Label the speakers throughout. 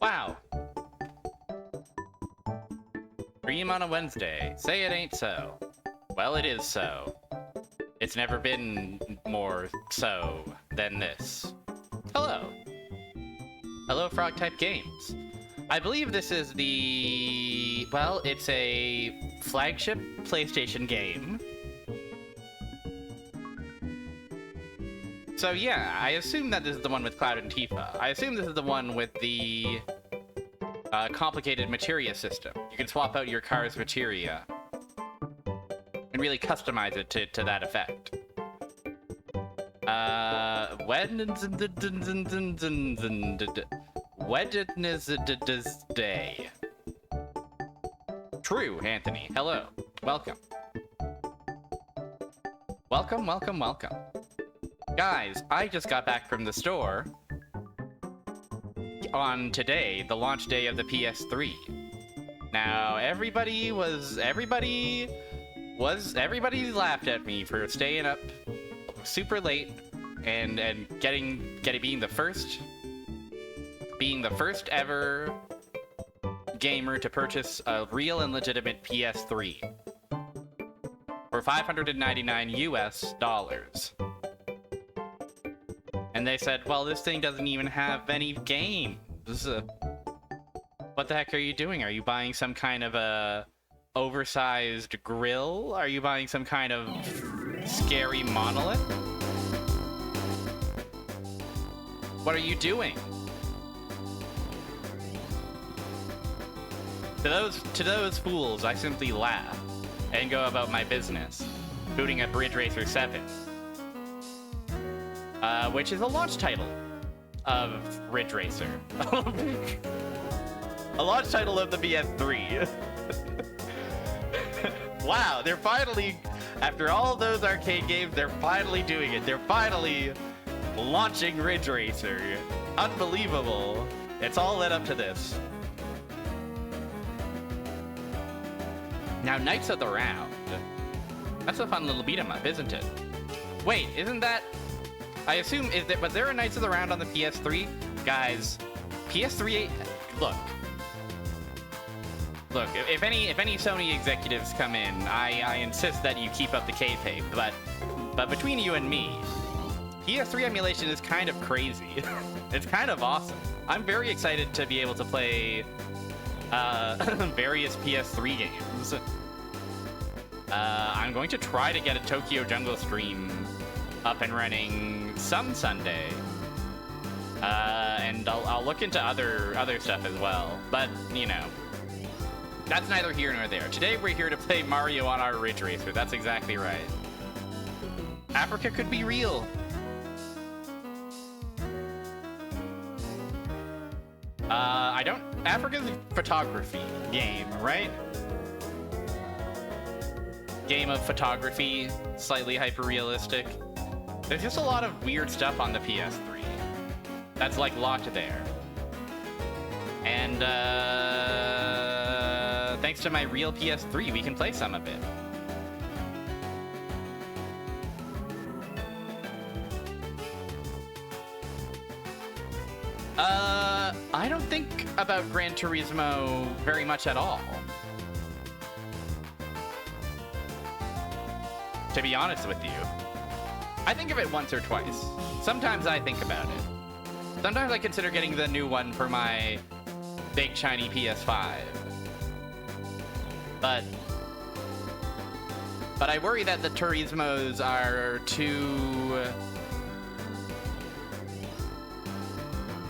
Speaker 1: Wow. Stream on a Wednesday. Say it ain't so. Well, it is so. It's never been more so than this. Hello. Hello, Frog-type Games. I believe this is the... well, it's a flagship PlayStation game. So yeah, I assume that this is the one with Cloud and Tifa. I assume this is the one with the complicated materia system. You can swap out your car's materia and really customize it to that effect. Wednesday. True, Anthony. Hello. Welcome. Welcome, welcome, welcome. Guys, I just got back from the store on today, the launch day of the PS3. Now, everybody laughed at me for staying up super late and being the first ever gamer to purchase a real and legitimate PS3 for $599 US. And they said, well, this thing doesn't even have any games. What the heck are you doing? Are you buying some kind of a oversized grill? Are you buying some kind of scary monolith? What are you doing? To those fools, I simply laugh and go about my business, booting up Ridge Racer 7. Which is a launch title of Ridge Racer. A launch title of the PS3. Wow, they're finally, after all those arcade games, they're finally doing it. They're finally launching Ridge Racer. Unbelievable. It's all led up to this. Now, Knights of the Round. That's a fun little beat 'em up, isn't it? Wait, isn't that... I assume, was there a Knights of the Round on the PS3? Guys, PS3, look, if any Sony executives come in, I insist that you keep up the kayfabe, but between you and me, PS3 emulation is kind of crazy. It's kind of awesome. I'm very excited to be able to play various PS3 games. I'm going to try to get a Tokyo Jungle stream up and running some Sunday, and I'll look into other stuff as well. But you know, that's neither here nor there. Today we're here to play Mario on our Ridge Racer. That's exactly right. Africa could be real. Africa's a photography game, right? Game of photography, slightly hyper-realistic. There's just a lot of weird stuff on the PS3 that's like locked there. And thanks to my real PS3, we can play some of it. I don't think about Gran Turismo very much at all, to be honest with you. I think of it once or twice. Sometimes I think about it. Sometimes I consider getting the new one for my big shiny PS5. But I worry that the Turismos are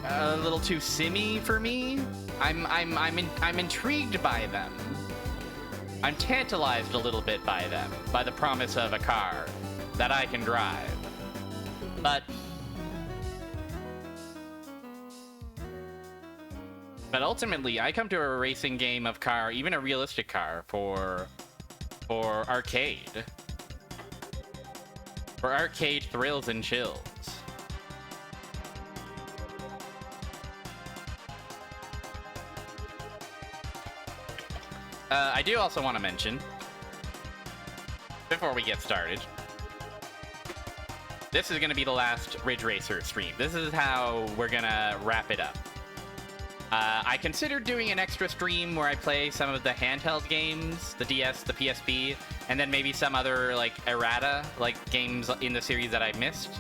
Speaker 1: a little too simmy for me. I'm intrigued by them. I'm tantalized a little bit by them, by the promise of a car that I can drive. But ultimately, I come to a racing game of car, even a realistic car, for arcade. For arcade thrills and chills. I do also want to mention, before we get started, this is going to be the last Ridge Racer stream. This is how we're going to wrap it up. I considered doing an extra stream where I play some of the handheld games, the DS, the PSP, and then maybe some other, like, errata, like, games in the series that I missed.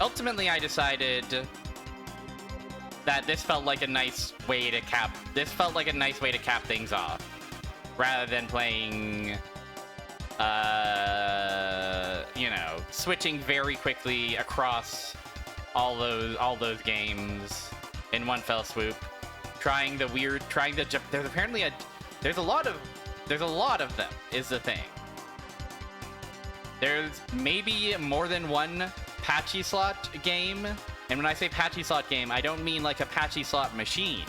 Speaker 1: Ultimately, I decided that this felt like a nice way to cap things off, rather than playing, you know, switching very quickly across all those games in one fell swoop. There's apparently there's a lot of them, is the thing. There's maybe more than one patchy slot game. And when I say patchy slot game, I don't mean like a patchy slot machine.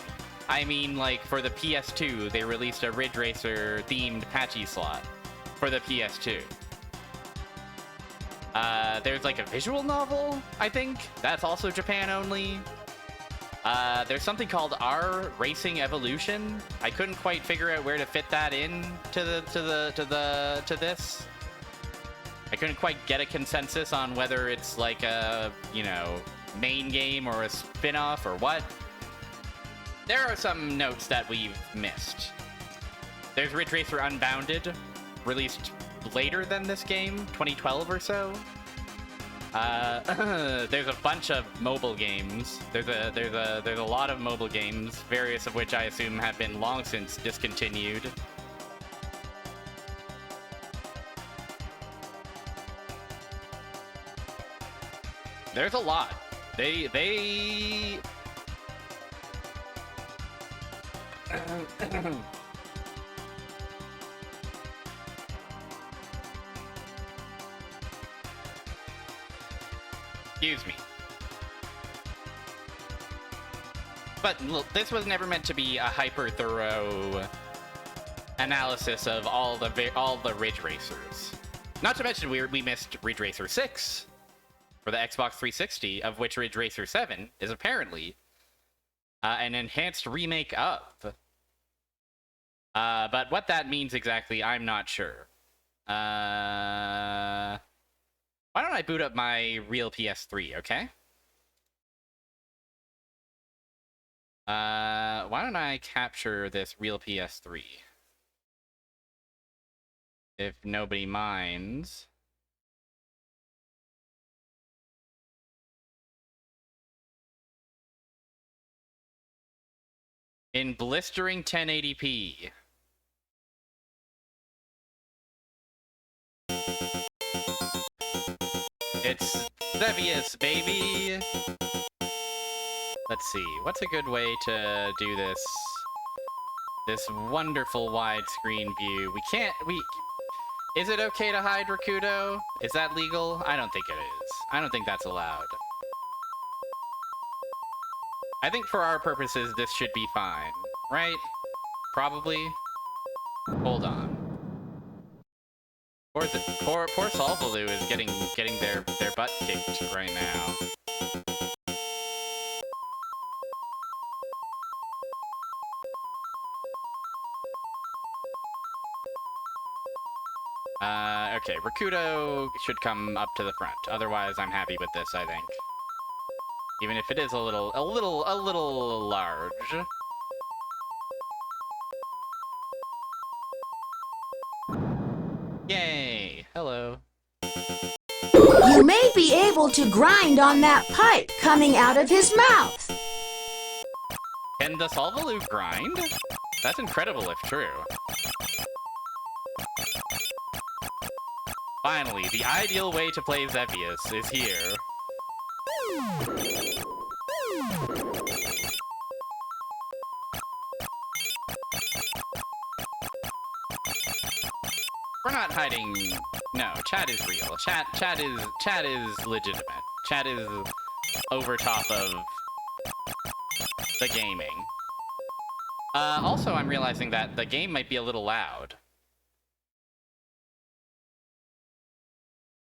Speaker 1: I mean, like, for the PS2, they released a Ridge Racer themed patchy slot for the PS2. There's like a visual novel, I think. That's also Japan only. There's something called R Racing Evolution. I couldn't quite figure out where to fit that in to this. I couldn't quite get a consensus on whether it's like a, you know, main game or a spin-off or what. There are some notes that we've missed. There's Ridge Racer Unbounded, released later than this game, 2012 or so. There's a bunch of mobile games. There's a lot of mobile games, various of which I assume have been long since discontinued. There's a lot. They Excuse me. But look, this was never meant to be a hyper thorough analysis of all the Ridge Racers. Not to mention we missed Ridge Racer 6 for the Xbox 360, of which Ridge Racer 7 is apparently an enhanced remake of. But what that means exactly, I'm not sure. Why don't I boot up my real PS3, okay? Why don't I capture this real PS3? If nobody minds. In blistering 1080p. It's Zevius, baby! Let's see, what's a good way to do this? This wonderful widescreen view. Is it okay to hide Rakudo? Is that legal? I don't think it is. I don't think that's allowed. I think for our purposes, this should be fine, right? Probably. Hold on. Poor Solvaloo is getting their butt kicked right now. Okay, Rakudo should come up to the front. Otherwise, I'm happy with this, I think. Even if it is a little large. Yay! Hello.
Speaker 2: You may be able to grind on that pipe coming out of his mouth.
Speaker 1: Can the Solvaloo grind? That's incredible if true. Finally, the ideal way to play Zevius is here. We're not hiding. No, chat is real. Chat is legitimate. Chat is over top of the gaming. Also, I'm realizing that the game might be a little loud.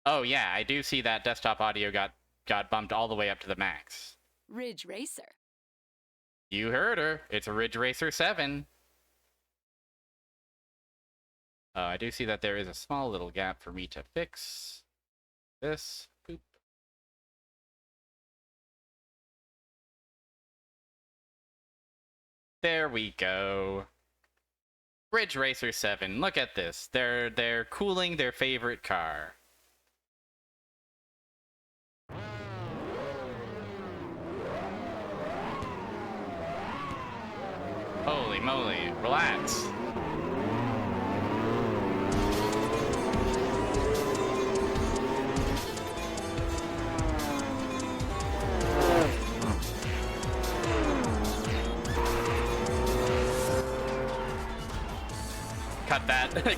Speaker 1: Oh yeah, I do see that desktop audio got bumped all the way up to the max.
Speaker 3: Ridge Racer.
Speaker 1: You heard her. It's a Ridge Racer 7. I do see that there is a small little gap for me to fix. This. Boop. There we go. Ridge Racer 7. Look at this. They're cooling their favorite car. Holy moly. Relax.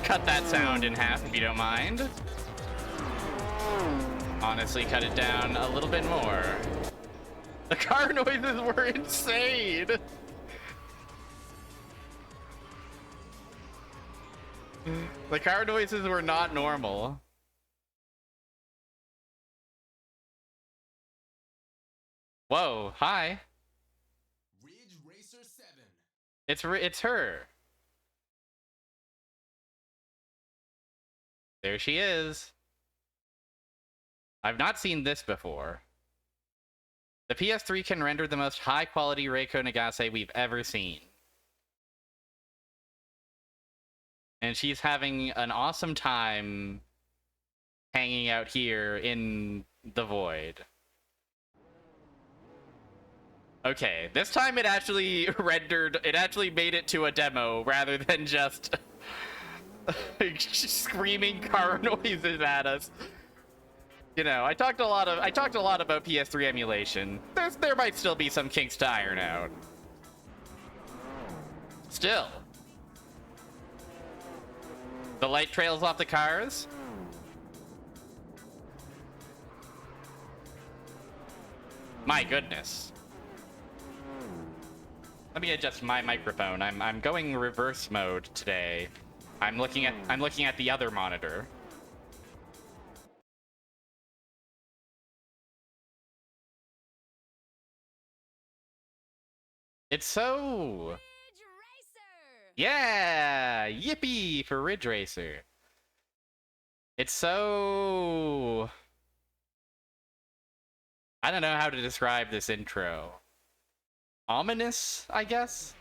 Speaker 1: Cut that sound in half if you don't mind. Honestly, cut it down a little bit more. The car noises were insane. The car noises were not normal. Whoa, hi.
Speaker 3: Ridge Racer 7.
Speaker 1: It's her. There she is. I've not seen this before. The ps3 can render the most high-quality Reiko Nagase we've ever seen. And she's having an awesome time hanging out here in the void. Okay, this time it actually made it to a demo rather than just screaming car noises at us. You know, I talked a lot about PS3 emulation. There might still be some kinks to iron out. Still. The light trails off the cars. My goodness. Let me adjust my microphone. I'm going reverse mode today. I'm looking at the other monitor. It's so...
Speaker 4: Ridge Racer!
Speaker 1: Yeah! Yippee for Ridge Racer. It's so... I don't know how to describe this intro. Ominous, I guess?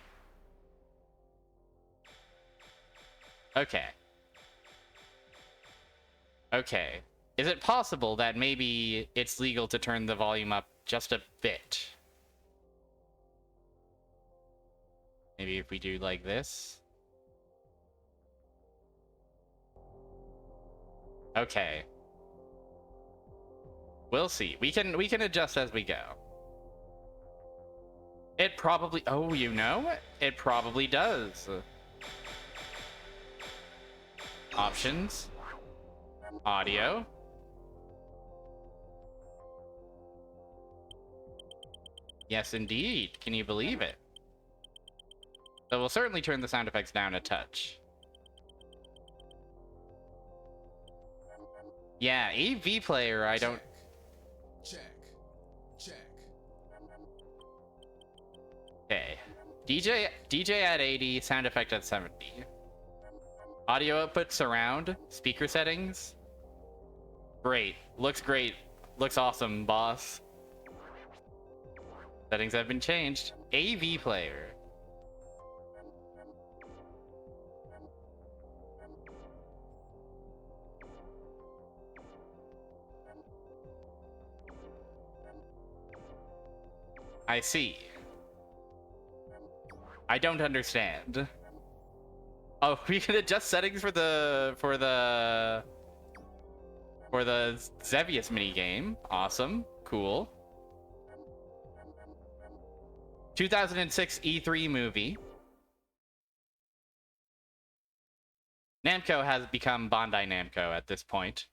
Speaker 1: Okay. Okay. Is it possible that maybe it's legal to turn the volume up just a bit? Maybe if we do like this? Okay. We'll see. We can adjust as we go. It probably... Oh, you know? It probably does. Options. Audio. Yes, indeed. Can you believe it? So we'll certainly turn the sound effects down a touch. Yeah, AV player, I don't...
Speaker 3: Check.
Speaker 1: Okay. DJ at 80, sound effect at 70. Audio output surround, speaker settings. Great. Looks great. Looks awesome, boss. Settings have been changed. AV player. I see. I don't understand. Oh, we can adjust settings for the Zevius minigame. Awesome. Cool. 2006 E3 movie. Namco has become Bandai Namco at this point.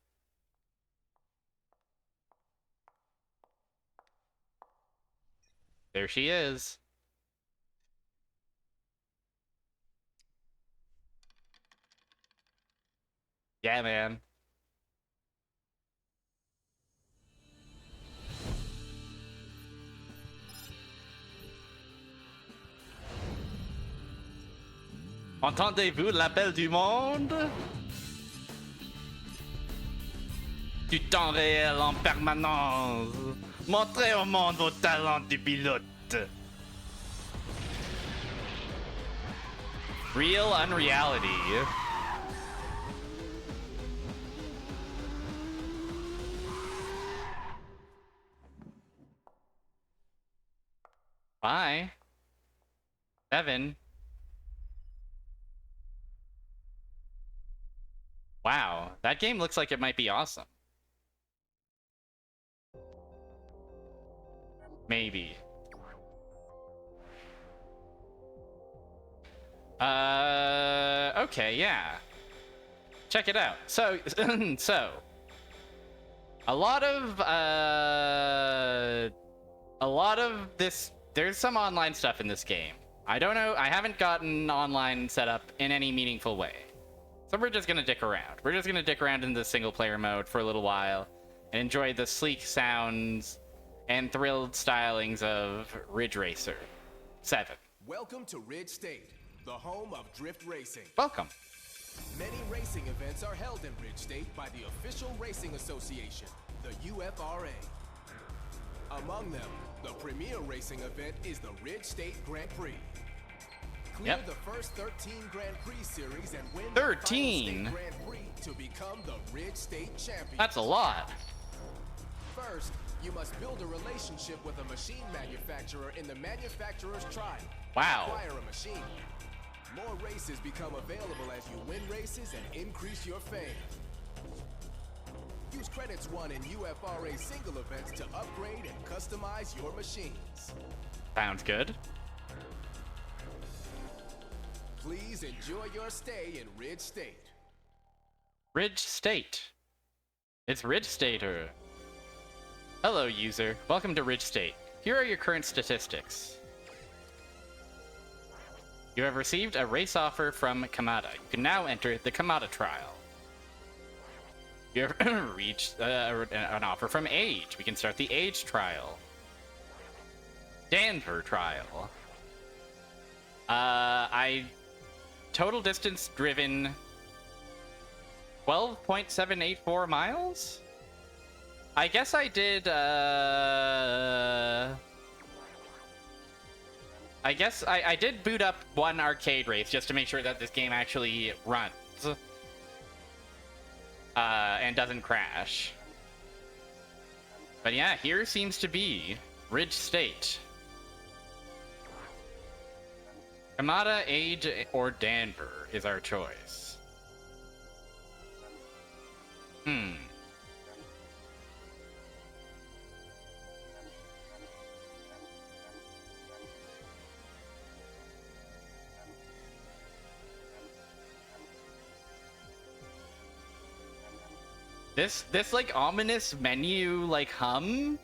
Speaker 1: There she is. Yeah, man. Entendez-vous l'appel du monde? Du temps réel en permanence. Montrez au monde vos talents de pilote. Real unreality. Bye. 7. Wow, that game looks like it might be awesome. Maybe. Okay, yeah. Check it out. So, a lot of this, there's some online stuff in this game. I don't know, I haven't gotten online set up in any meaningful way. So we're just gonna dick around. We're just gonna dick around in the single player mode for a little while and enjoy the sleek sounds and thrilled stylings of Ridge Racer 7.
Speaker 3: Welcome to Ridge State, the home of drift racing.
Speaker 1: Welcome.
Speaker 3: Many racing events are held in Ridge State by the official racing association, the UFRA. Among them, the premier racing event is the Ridge State Grand Prix. Clear the first 13 Grand Prix series and win
Speaker 1: 13?
Speaker 3: the final state Grand Prix to become the Ridge State champion.
Speaker 1: That's a lot.
Speaker 3: First, you must build a relationship with a machine manufacturer in the manufacturer's trial.
Speaker 1: Wow.
Speaker 3: Acquire a machine. More races become available as you win races and increase your fame. Use credits won in UFRA single events to upgrade and customize your machines.
Speaker 1: Sounds good.
Speaker 3: Please enjoy your stay in Ridge State.
Speaker 1: Ridge State. It's Ridge Stater. Hello, user. Welcome to Ridge State. Here are your current statistics. You have received a race offer from Kamada. You can now enter the Kamada trial. You have reached an offer from Age. We can start the Age trial. Denver trial. Total distance driven 12.784 miles? I guess I did, I guess I did boot up one arcade race just to make sure that this game actually runs. And doesn't crash. But yeah, here seems to be Ridge State. Kamada, Age, or Denver is our choice. This like ominous menu like hum,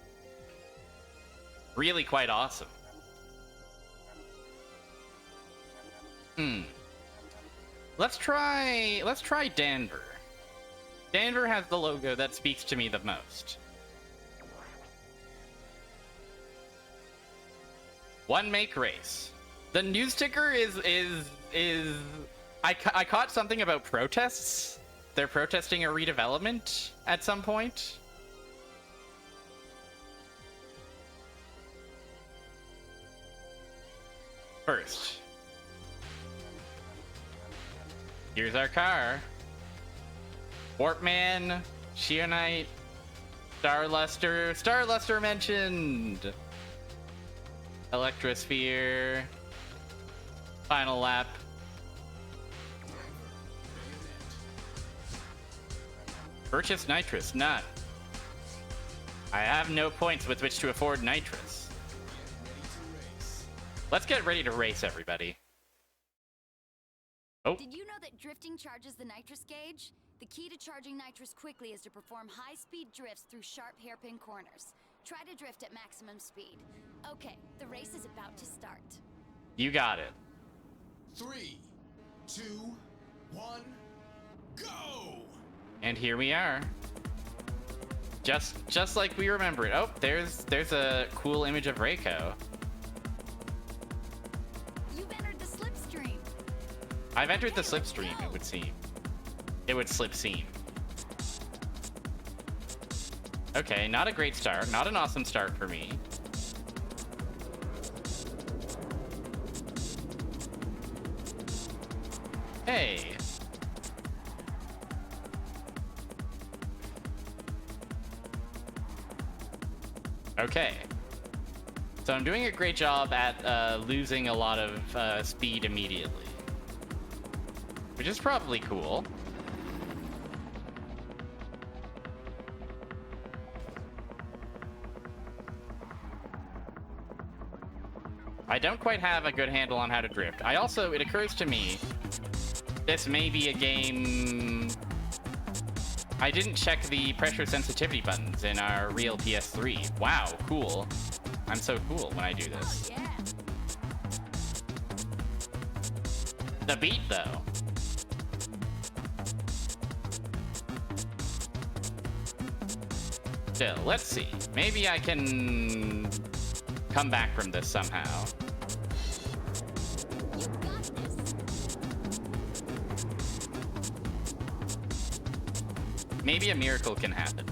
Speaker 1: really quite awesome. Let's try Denver. Denver has the logo that speaks to me the most. One make race. The news ticker is I caught something about protests. They're protesting a redevelopment at some point. First, here's our car. Warpman, Sheonite, Starluster. Starluster mentioned. Electrosphere. Final lap. Purchase nitrous, none. I have no points with which to afford nitrous. Let's get ready to race, everybody. Oh.
Speaker 4: Did you know that drifting charges the nitrous gauge? The key to charging nitrous quickly is to perform high-speed drifts through sharp hairpin corners. Try to drift at maximum speed. Okay, the race is about to start.
Speaker 1: You got it.
Speaker 3: 3, 2, 1, go!
Speaker 1: And here we are. Just like we remember it. Oh, there's a cool image of Reiko.
Speaker 4: You've entered the slipstream.
Speaker 1: I've entered the slipstream, it would seem. It would slip seem. Okay, not a great start. Not an awesome start for me. Hey. Okay. So I'm doing a great job at losing a lot of speed immediately. Which is probably cool. I don't quite have a good handle on how to drift. It occurs to me, this may be a game... I didn't check the pressure sensitivity buttons in our real PS3. Wow, cool. I'm so cool when I do this.
Speaker 4: Yeah.
Speaker 1: The beat, though. Still, let's see. Maybe I can come back from this somehow.
Speaker 4: You got this.
Speaker 1: Maybe a miracle can happen.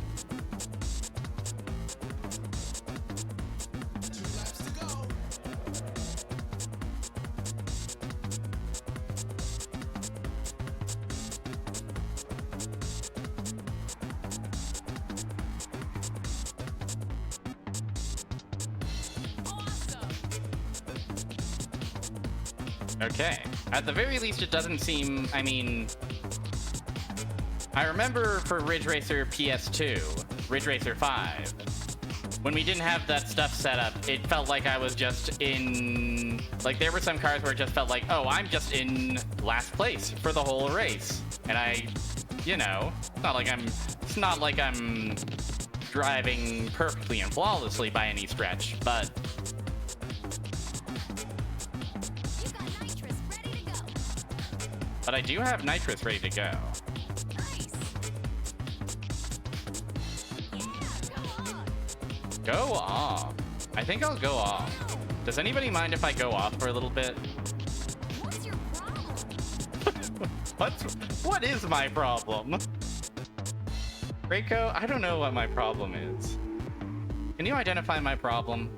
Speaker 1: Okay. At the very least, it doesn't seem... I mean... I remember for Ridge Racer PS2, Ridge Racer 5, when we didn't have that stuff set up, it felt like I was just in... Like, there were some cars where it just felt like, oh, I'm just in last place for the whole race. And I... You know, it's not like I'm driving perfectly and flawlessly by any stretch, but... But I do have nitrous ready to go.
Speaker 4: Nice. Yeah,
Speaker 1: Go off. I think I'll go off. Does anybody mind if I go off for a little bit?
Speaker 4: what's your problem?
Speaker 1: What is my problem? Reiko, I don't know what my problem is. Can you identify my problem?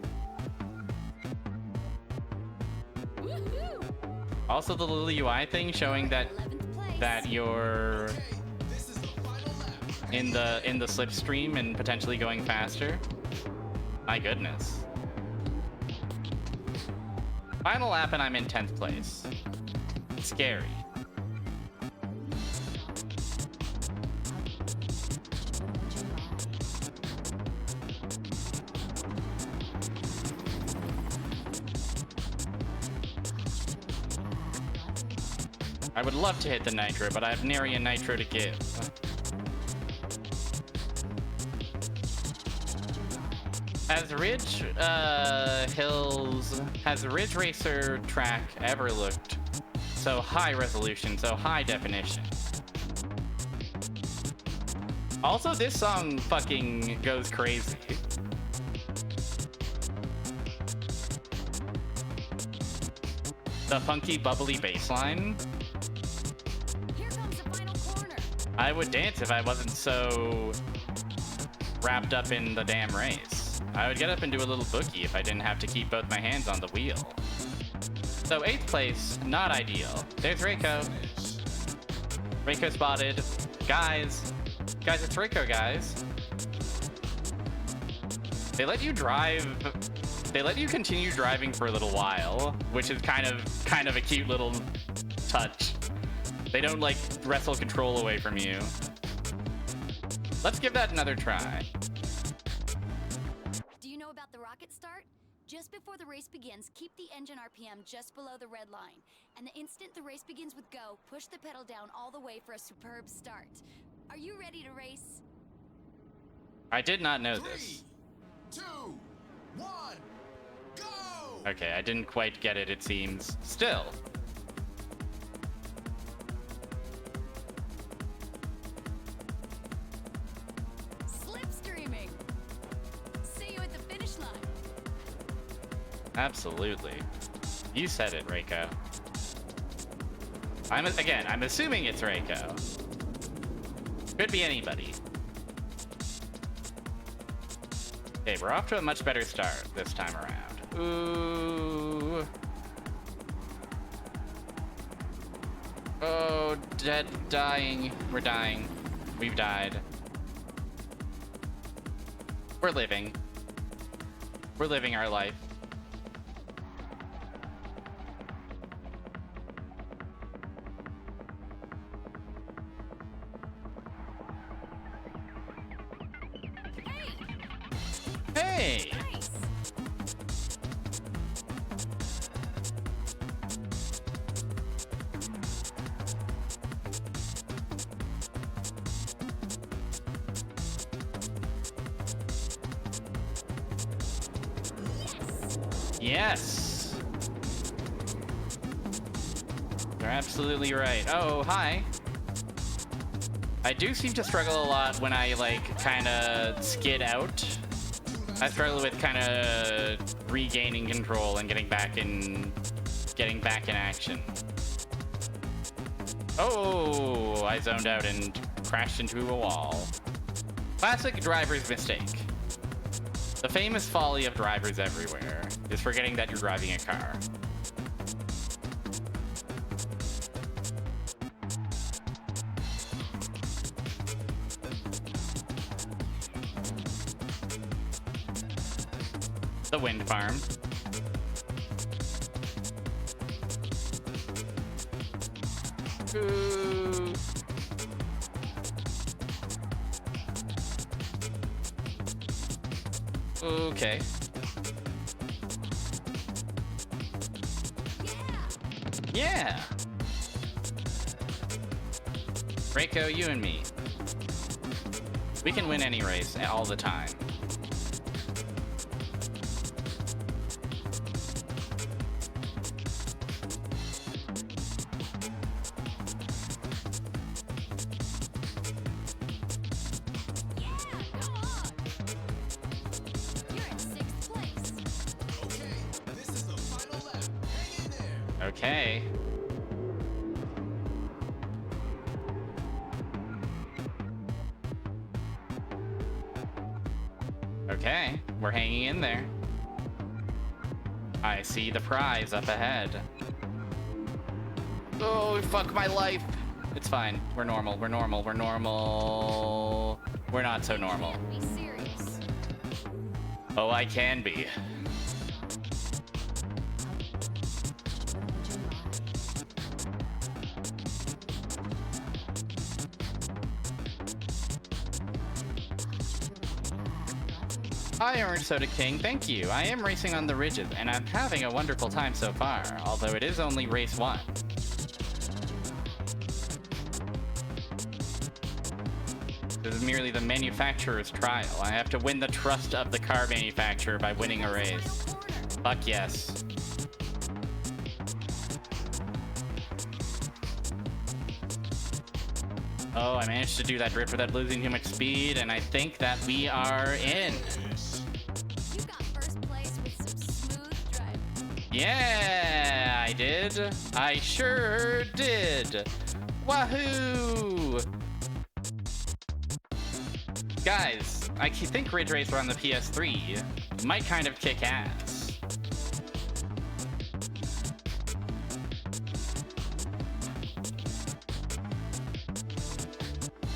Speaker 4: Woohoo!
Speaker 1: Also the little UI thing showing that
Speaker 4: 11th place.
Speaker 1: you're
Speaker 3: Okay, this is the final lap.
Speaker 1: in the slipstream and potentially going faster. My goodness. Final lap and I'm in 10th place. Scary. I would love to hit the nitro, but I have nary a nitro to give. Has Ridge Racer track ever looked so high resolution, so high definition? Also, this song fucking goes crazy. The funky, bubbly bass line.
Speaker 4: Here comes the final corner.
Speaker 1: I would dance if I wasn't so wrapped up in the damn race. I would get up and do a little boogie if I didn't have to keep both my hands on the wheel. So 8th place, not ideal. There's Reiko. Reiko spotted. Guys, it's Reiko, guys. They let you drive. They let you continue driving for a little while, which is kind of a cute little touch. They don't like wrestle control away from you. Let's give that another try.
Speaker 4: Do you know about the rocket start? Just before the race begins, keep the engine RPM just below the red line. And the instant the race begins with go, push the pedal down all the way for a superb start. Are you ready to race?
Speaker 1: I did not know this.
Speaker 3: 3, 2, 1, go!
Speaker 1: Okay, I didn't quite get it seems. Still.
Speaker 4: Slipstreaming. See you at the finish line.
Speaker 1: Absolutely. You said it, Reiko. I'm assuming it's Reiko. Could be anybody. Okay, we're off to a much better start this time around. Ooh. Oh, dead, dying. We're dying. We've died. We're living. We're living our life. Hey!
Speaker 4: Nice.
Speaker 1: Yes! You're absolutely right. Oh, hi. I do seem to struggle a lot when I, like, kinda skid out. I struggle with kinda regaining control and getting back in action. Oh, I zoned out and crashed into a wall. Classic driver's mistake. The famous folly of drivers everywhere is forgetting that you're driving a car. The wind farm. Ooh. Okay. Yeah. Reiko, you and me. We can win any race all the time. Okay. Okay, we're hanging in there. I see the prize up ahead. Oh, fuck my life. It's fine. We're normal. We're normal. We're normal. We're not so normal.
Speaker 4: Be serious.
Speaker 1: Oh, I can be. Hi, Orange Soda King. Thank you. I am racing on the ridges, and I'm having a wonderful time so far, although it is only race 1. This is merely the manufacturer's trial. I have to win the trust of the car manufacturer by winning a race. Fuck yes. Oh, I managed to do that drift without losing too much speed, and I think that we are in.
Speaker 4: You got first place with some smooth driving.
Speaker 1: Yeah, I did. I sure did. Wahoo! Guys, I think Ridge Racer on the PS3 might kind of kick ass.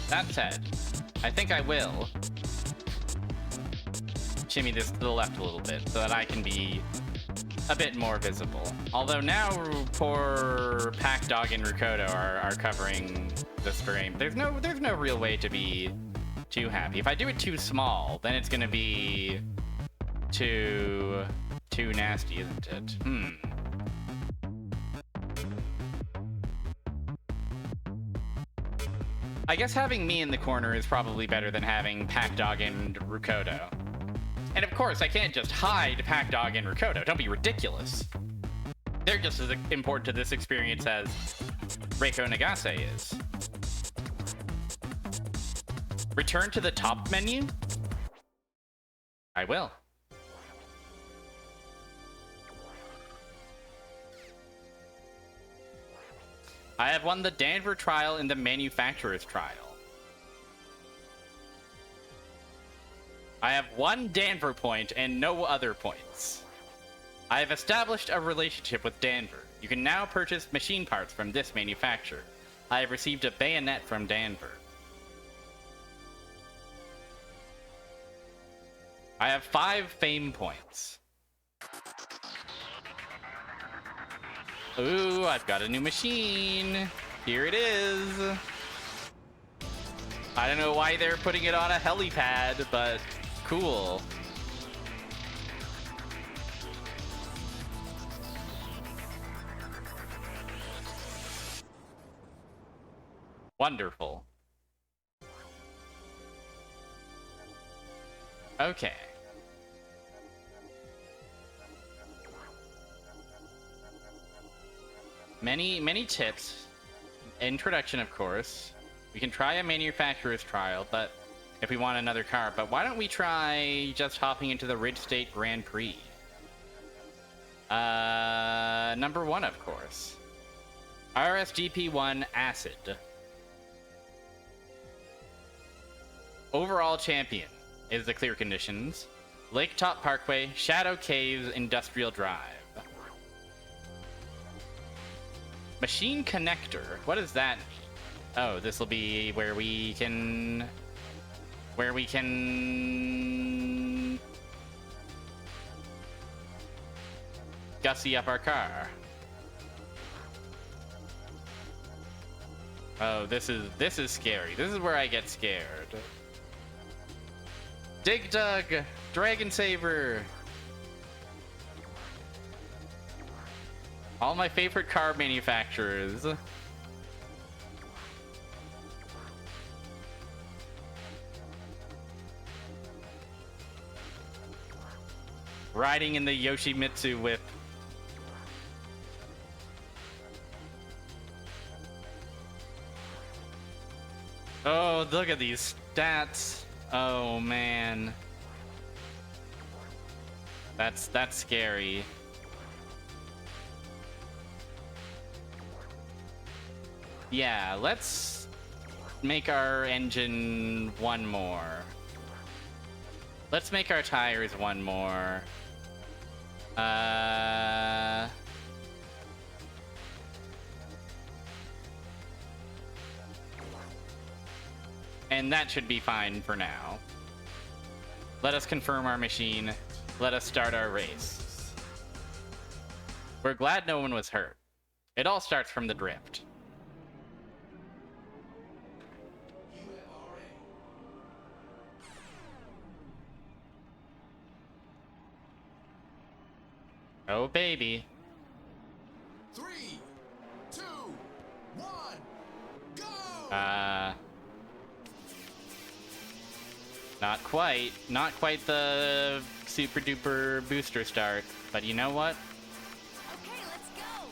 Speaker 1: That said, I think I will shimmy this to the left a little bit so that I can be a bit more visible. Although now poor Pack Dog and Rukodo are covering the stream. There's no real way to be too happy. If I do it too small, then it's gonna be too nasty, isn't it? I guess having me in the corner is probably better than having Pack Dog and Rukodo. And of course, I can't just hide Pack Dog and Rukodo. Don't be ridiculous. They're just as important to this experience as Reiko Nagase is. Return to the top menu? I will. I have won the Danver trial and the manufacturer's trial. I have 1 Danver point and no other points. I have established a relationship with Danver. You can now purchase machine parts from this manufacturer. I have received a bayonet from Danver. I have 5 fame points. Ooh, I've got a new machine. Here it is. I don't know why they're putting it on a helipad, but cool. Wonderful. Okay. Many tips. Introduction, of course. We can try a manufacturer's trial, but if we want another car, but why don't we try just hopping into the Ridge State Grand Prix? Number 1, of course. RSGP1 Acid. Overall champion is the clear conditions. Lake Top Parkway, Shadow Caves, Industrial Drive. Machine connector. What does that mean? Oh, this will be where we can gussy up our car. Oh, this is scary. This is where I get scared. Dig Dug, Dragon Saber. All my favorite car manufacturers. Riding in the Yoshimitsu whip. Oh, look at these stats. Oh man. That's scary. Yeah, let's make our engine 1 more. Let's make our tires 1 more. And that should be fine for now. Let us confirm our machine. Let us start our race. We're glad no one was hurt. It all starts from the drift. Oh, baby.
Speaker 3: 3, 2, 1, go! Not quite the super duper booster start, but you know what?
Speaker 4: Okay, let's go.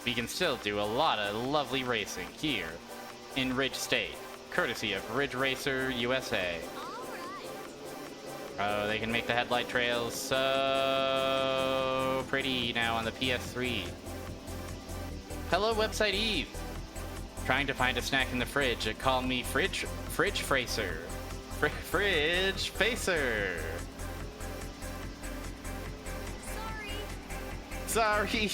Speaker 1: We can still do a lot of lovely racing here in Ridge State, courtesy of Ridge Racer USA.
Speaker 4: All right.
Speaker 1: Oh, they can make the headlight trails so pretty now on the ps3. Hello, website Eve. Trying to find a snack in the fridge. Call me Fridge Fracer. Fridge Facer. Sorry.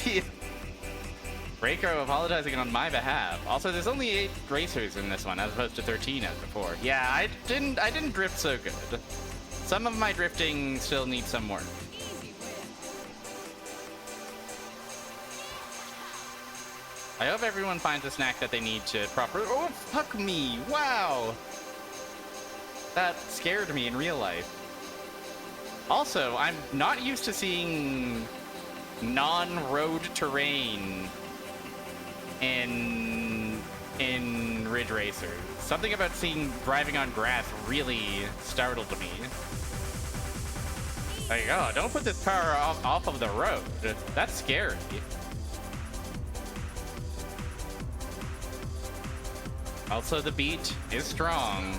Speaker 1: Reiko apologizing on my behalf. Also, there's only 8 racers in this one, as opposed to 13 as before. Yeah, I didn't drift so good. Some of my drifting still needs some work.
Speaker 4: Easy win.
Speaker 1: I hope everyone finds a snack that they need to proper. Oh, fuck me! Wow! That scared me in real life. Also, I'm not used to seeing non-road terrain in Ridge Racer. Something about driving on grass really startled me. Like, oh, don't put this car off of the road. That's scary. Also, the beat is strong.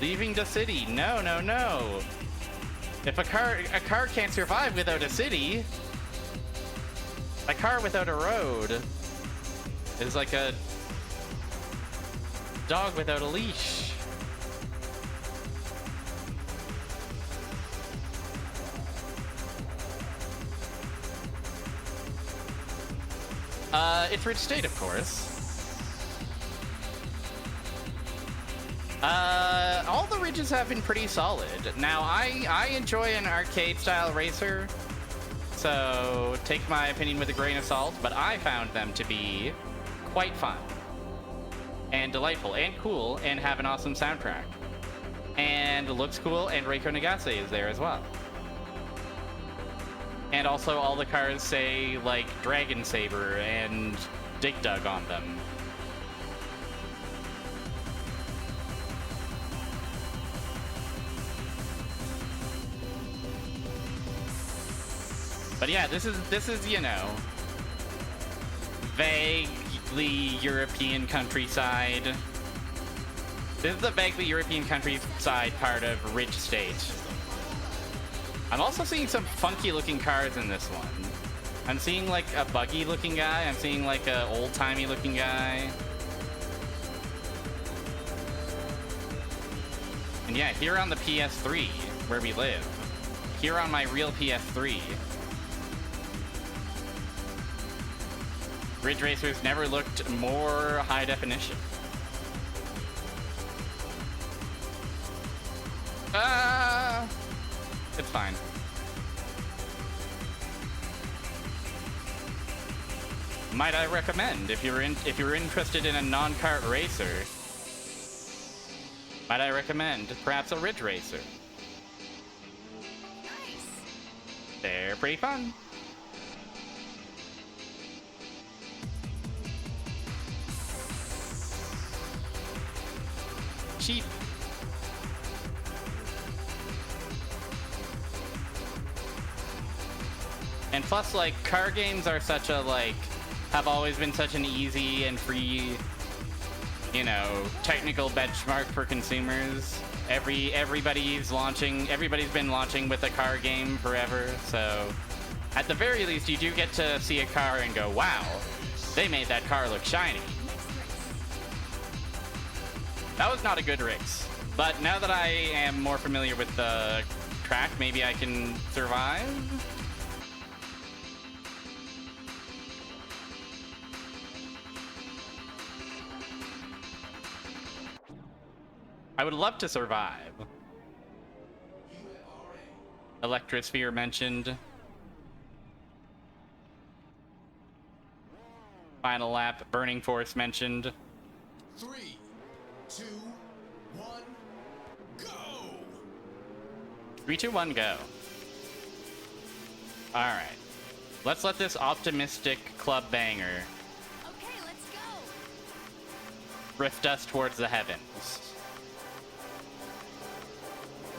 Speaker 1: Leaving the city. No, no, no. If a car can't survive without a city, a car without a road is like a dog without a leash. It's Ridge State, of course. All the ridges have been pretty solid. Now, I enjoy an arcade-style racer, so take my opinion with a grain of salt, but I found them to be quite fun and delightful and cool and have an awesome soundtrack. And looks cool, and Reiko Nagase is there as well. And also all the cars say, like, Dragon Saber and Dig Dug on them. But yeah, this is, you know, vaguely European countryside. This is the vaguely European countryside part of Ridge State. I'm also seeing some funky looking cars in this one. I'm seeing like a buggy looking guy. I'm seeing like a old timey looking guy. And yeah, here on the PS3, where we live. Here on my real PS3. Ridge Racers never looked more high definition. It's fine. Might I recommend, if you're interested in a non-kart racer, might I recommend perhaps a Ridge Racer?
Speaker 4: Nice.
Speaker 1: They're pretty fun. Cheap. And plus, like, car games are such a, like, have always been such an easy and free, you know, technical benchmark for consumers. Everybody's been launching with a car game forever, so at the very least, you do get to see a car and go, wow, they made that car look shiny. That was not a good race, but now that I am more familiar with the track, maybe I can survive? I would love to survive. Electrosphere mentioned. Final lap, Burning Force mentioned.
Speaker 3: 3, 2, 1, go!
Speaker 1: 3, 2, 1, go. Alright. Let's let this optimistic club banger
Speaker 4: Okay, let's go.
Speaker 1: drift us towards the heavens.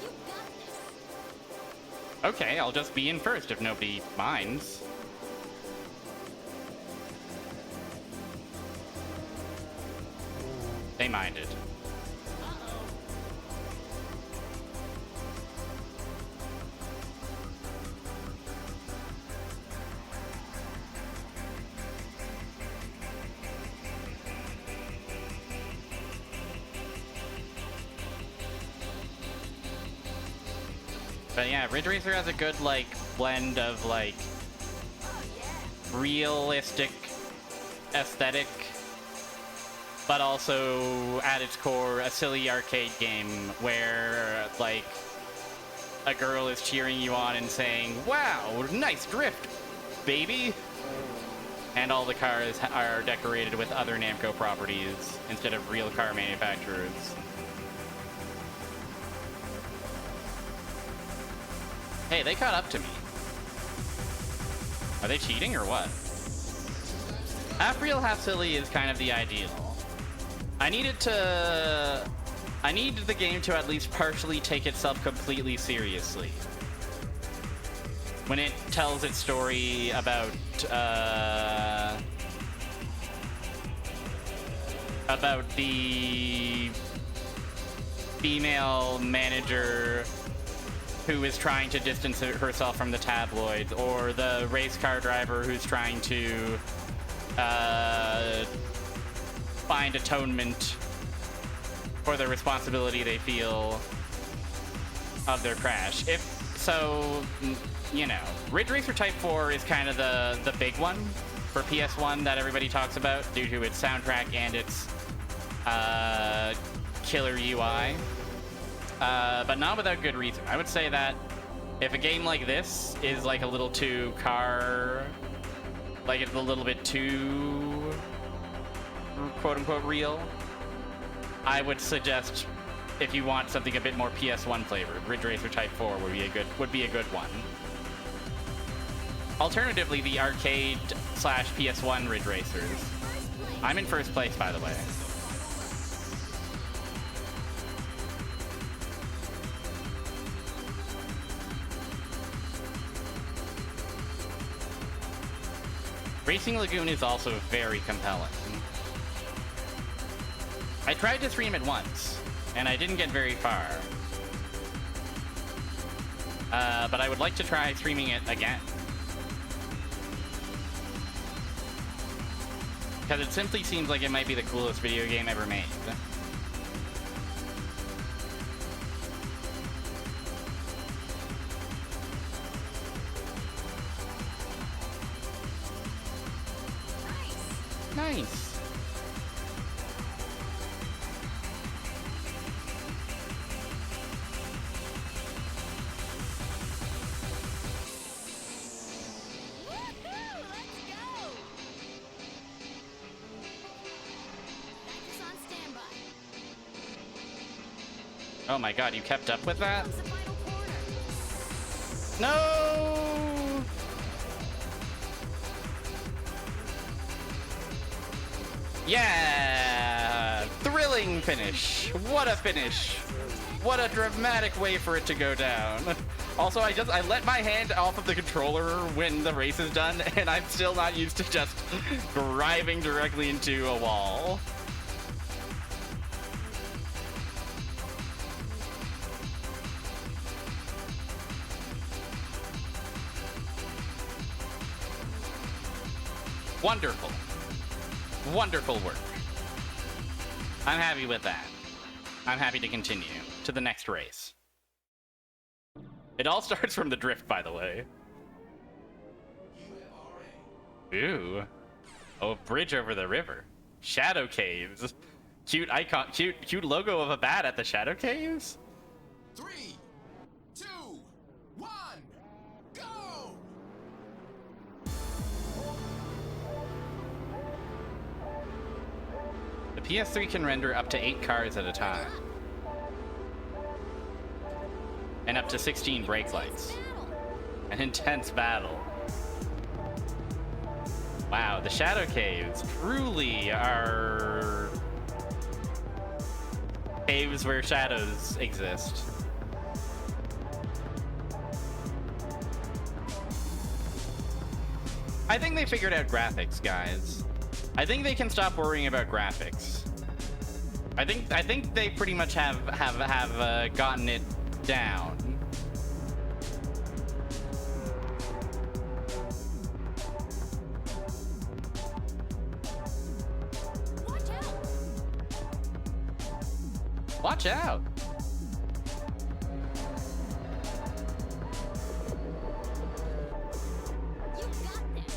Speaker 4: You got this.
Speaker 1: Okay, I'll just be in first if nobody minds. They minded.
Speaker 4: Uh-oh.
Speaker 1: But yeah, Ridge Racer has a good, like, blend of, like,
Speaker 4: Oh, yeah.
Speaker 1: realistic aesthetic, but also, at its core, a silly arcade game where, like, a girl is cheering you on and saying, wow, nice drift, baby! And all the cars are decorated with other Namco properties instead of real car manufacturers. Hey, they caught up to me. Are they cheating or what? Half real, half silly is kind of the ideal. I needed the game to at least partially take itself completely seriously. When it tells its story about the female manager who is trying to distance herself from the tabloids, or the race car driver who's trying to find atonement for the responsibility they feel of their crash. If so, you know, Ridge Racer Type 4 is kind of the big one. for PS1 that everybody talks about due to its soundtrack and its killer UI. But not without good reason. I would say that if a game like this is like a little too like it's a little bit too quote-unquote real, I would suggest, if you want something a bit more PS1 flavored, Ridge Racer Type 4 would be a good one. Alternatively, the arcade / PS1 Ridge Racers. I'm in first place, by the way. Racing Lagoon is also very compelling. I tried to stream it once, and I didn't get very far. But I would like to try streaming it again. Because it simply seems like it might be the coolest video game ever made. Nice. Oh my god, you kept up with that? No! Yeah! Thrilling finish. What a finish. What a dramatic way for it to go down. Also, I let my hand off of the controller when the race is done, and I'm still not used to just driving directly into a wall. Wonderful. Wonderful work. I'm happy with that. I'm happy to continue to the next race. It all starts from the drift, by the way. Ooh. Oh, a bridge over the river. Shadow caves. Cute icon, cute logo of a bat at the shadow caves.
Speaker 3: 3, 2, 1, go!
Speaker 1: The PS3 can render up to 8 cars at a time. And up to 16 brake lights. An intense battle. Wow, the shadow caves truly are caves where shadows exist. I think they figured out graphics, guys. I think they can stop worrying about graphics. I think they pretty much have gotten it down. Watch out!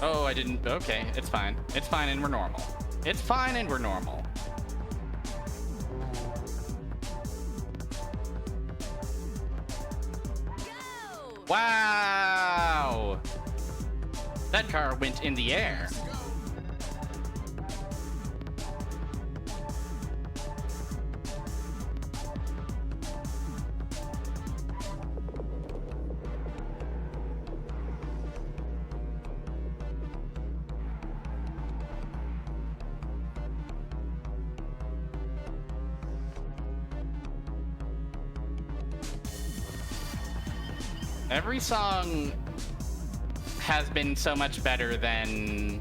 Speaker 1: Oh, I didn't. Okay, it's fine. It's fine and we're normal. It's fine and we're normal. Go! Wow! That car went in the air. Every song has been so much better than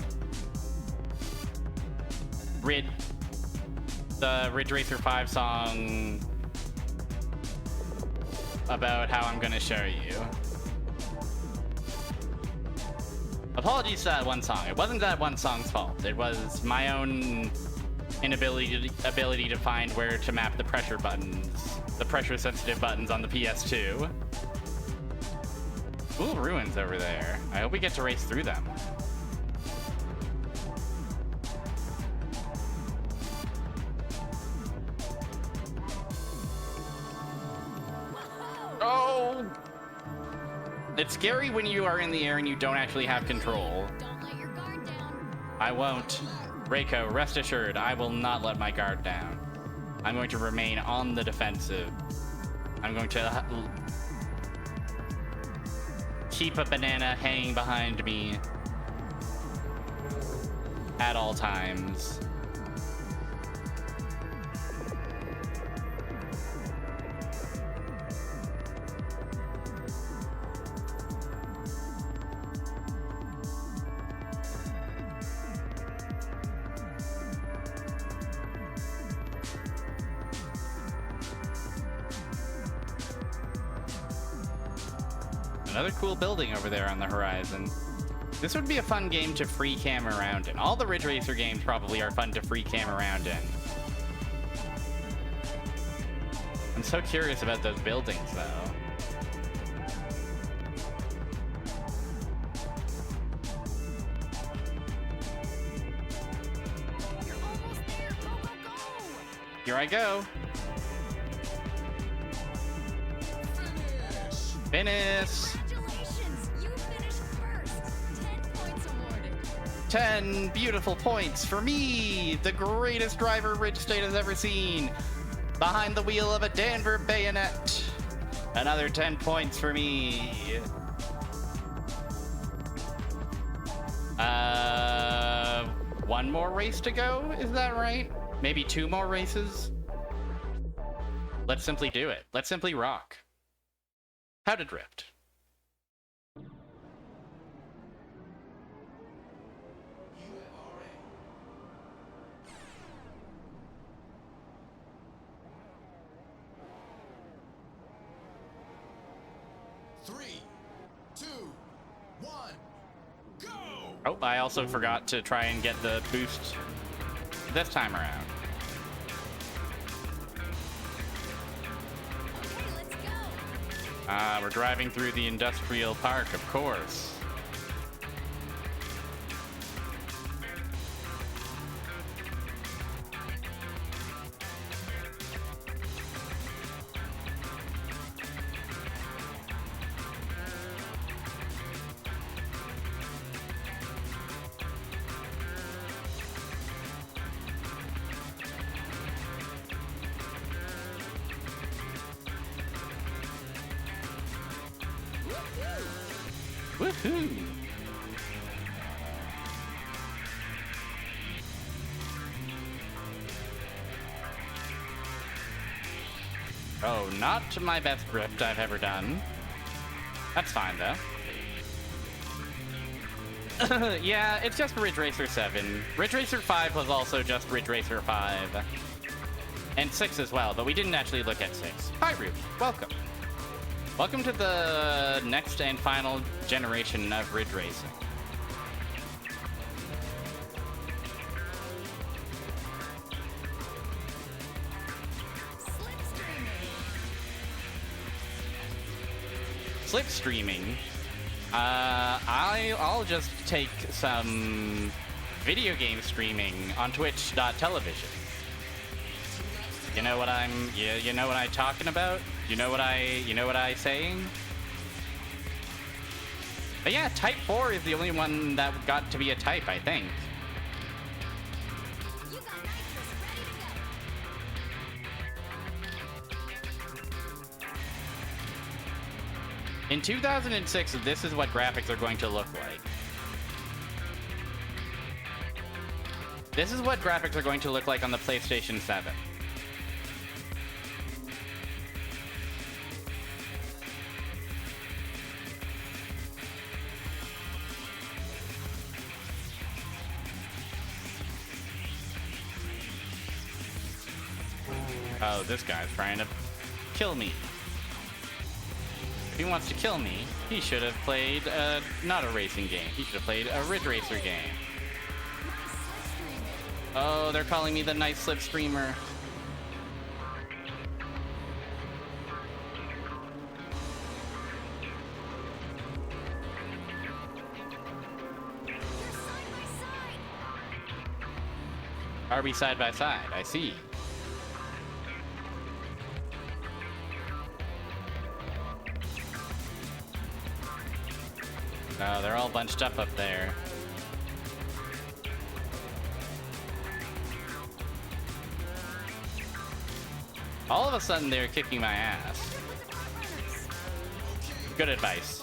Speaker 1: the Ridge Racer 5 song about how I'm gonna show you. Apologies to that one song. It wasn't that one song's fault. It was my own inability to find where to map the pressure buttons, the pressure sensitive buttons on the PS2. Cool ruins over there. I hope we get to race through them. It's scary when you are in the air and you don't actually have control.
Speaker 4: Don't let your guard down.
Speaker 1: I won't. Reiko, rest assured, I will not let my guard down. I'm going to remain on the defensive. I'm going to keep a banana hanging behind me at all times. Another cool building over there on the horizon. This would be a fun game to free cam around in. All the Ridge Racer games probably are fun to free cam around in. I'm so curious about those buildings, though.
Speaker 4: You're almost there. Go, go, go.
Speaker 1: Here I go. Finish!
Speaker 4: Congratulations. You finished first. 10 points awarded.
Speaker 1: 10 beautiful points for me, the greatest driver Ridge State has ever seen, behind the wheel of a Danver Bayonet. Another 10 points for me. One more race to go, is that right? Maybe 2 more races? Let's simply do it. Let's simply rock. How to drift.
Speaker 3: Three, two, one, go!
Speaker 1: Oh, I also forgot to try and get the boost this time around.
Speaker 4: Okay, let's go.
Speaker 1: We're driving through the industrial park, of course. Woohoo! Oh, not my best drift I've ever done. That's fine, though. Yeah, it's just Ridge Racer 7. Ridge Racer 5 was also just Ridge Racer 5. And 6 as well, but we didn't actually look at 6. Hi, Ruth. Welcome. Welcome to the next and final generation of Ridge Racing. Slipstreaming. I'll just take some video game streaming on twitch.television. You know what you know what I'm talking about? You know what I saying? But yeah, Type 4 is the only one that got to be a type, I think.
Speaker 4: You got nitrous ready to go.
Speaker 1: In 2006, this is what graphics are going to look like. This is what graphics are going to look like on the PlayStation 7. Oh, this guy's trying to kill me. If he wants to kill me, he should have played not a racing game. He should have played a Ridge Racer game. Oh, they're calling me the nice slipstreamer. Are we side by side? I see. Oh, they're all bunched up there. All of a sudden, they're kicking my ass. Good advice.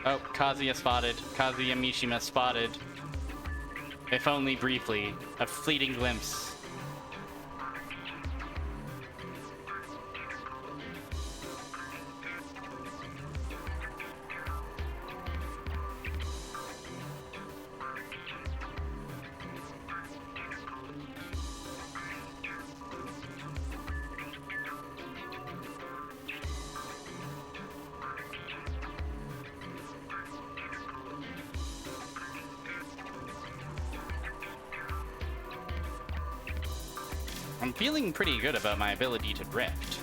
Speaker 1: Oh, Kazuya spotted. Kazuya Mishima spotted. If only briefly. A fleeting glimpse. I'm feeling pretty good about my ability to drift.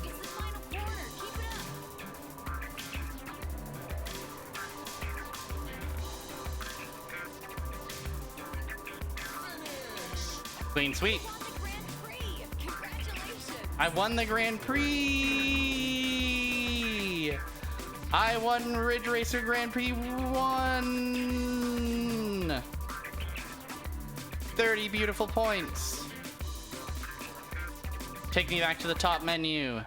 Speaker 4: It's the final corner. Keep it up.
Speaker 1: Clean sweep.
Speaker 4: Won the Grand Prix. Congratulations.
Speaker 1: I won the Grand Prix! I won Ridge Racer Grand Prix 1! 30 beautiful points. Take me back to the top menu.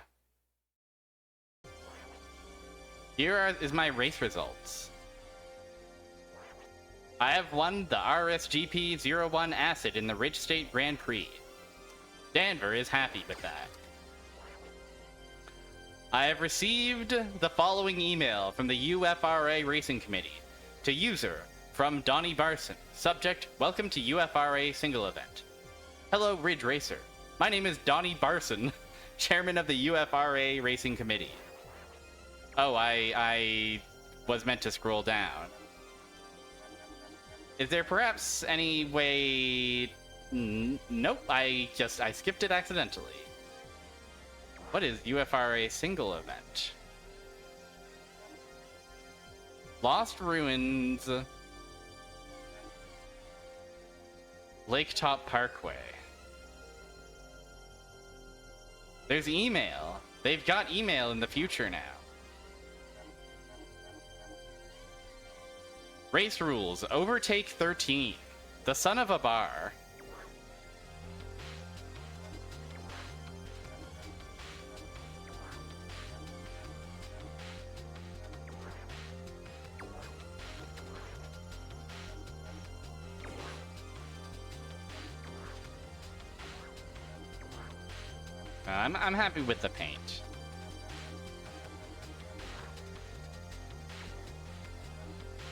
Speaker 1: Here is my race results. I have won the RSGP-01 Acid in the Ridge State Grand Prix. Danver is happy with that. I have received the following email from the UFRA Racing Committee. To user, from Donnie Barson. Subject, welcome to UFRA single event. Hello, Ridge Racer. My name is Donnie Barson, chairman of the UFRA Racing Committee. Oh, I was meant to scroll down. Is there perhaps any way... Nope, I skipped it accidentally. What is UFRA single event? Lost Ruins... Laketop Parkway. There's email. They've got email in the future now. Race rules. Overtake 13. The son of a bar. I'm happy with the paint.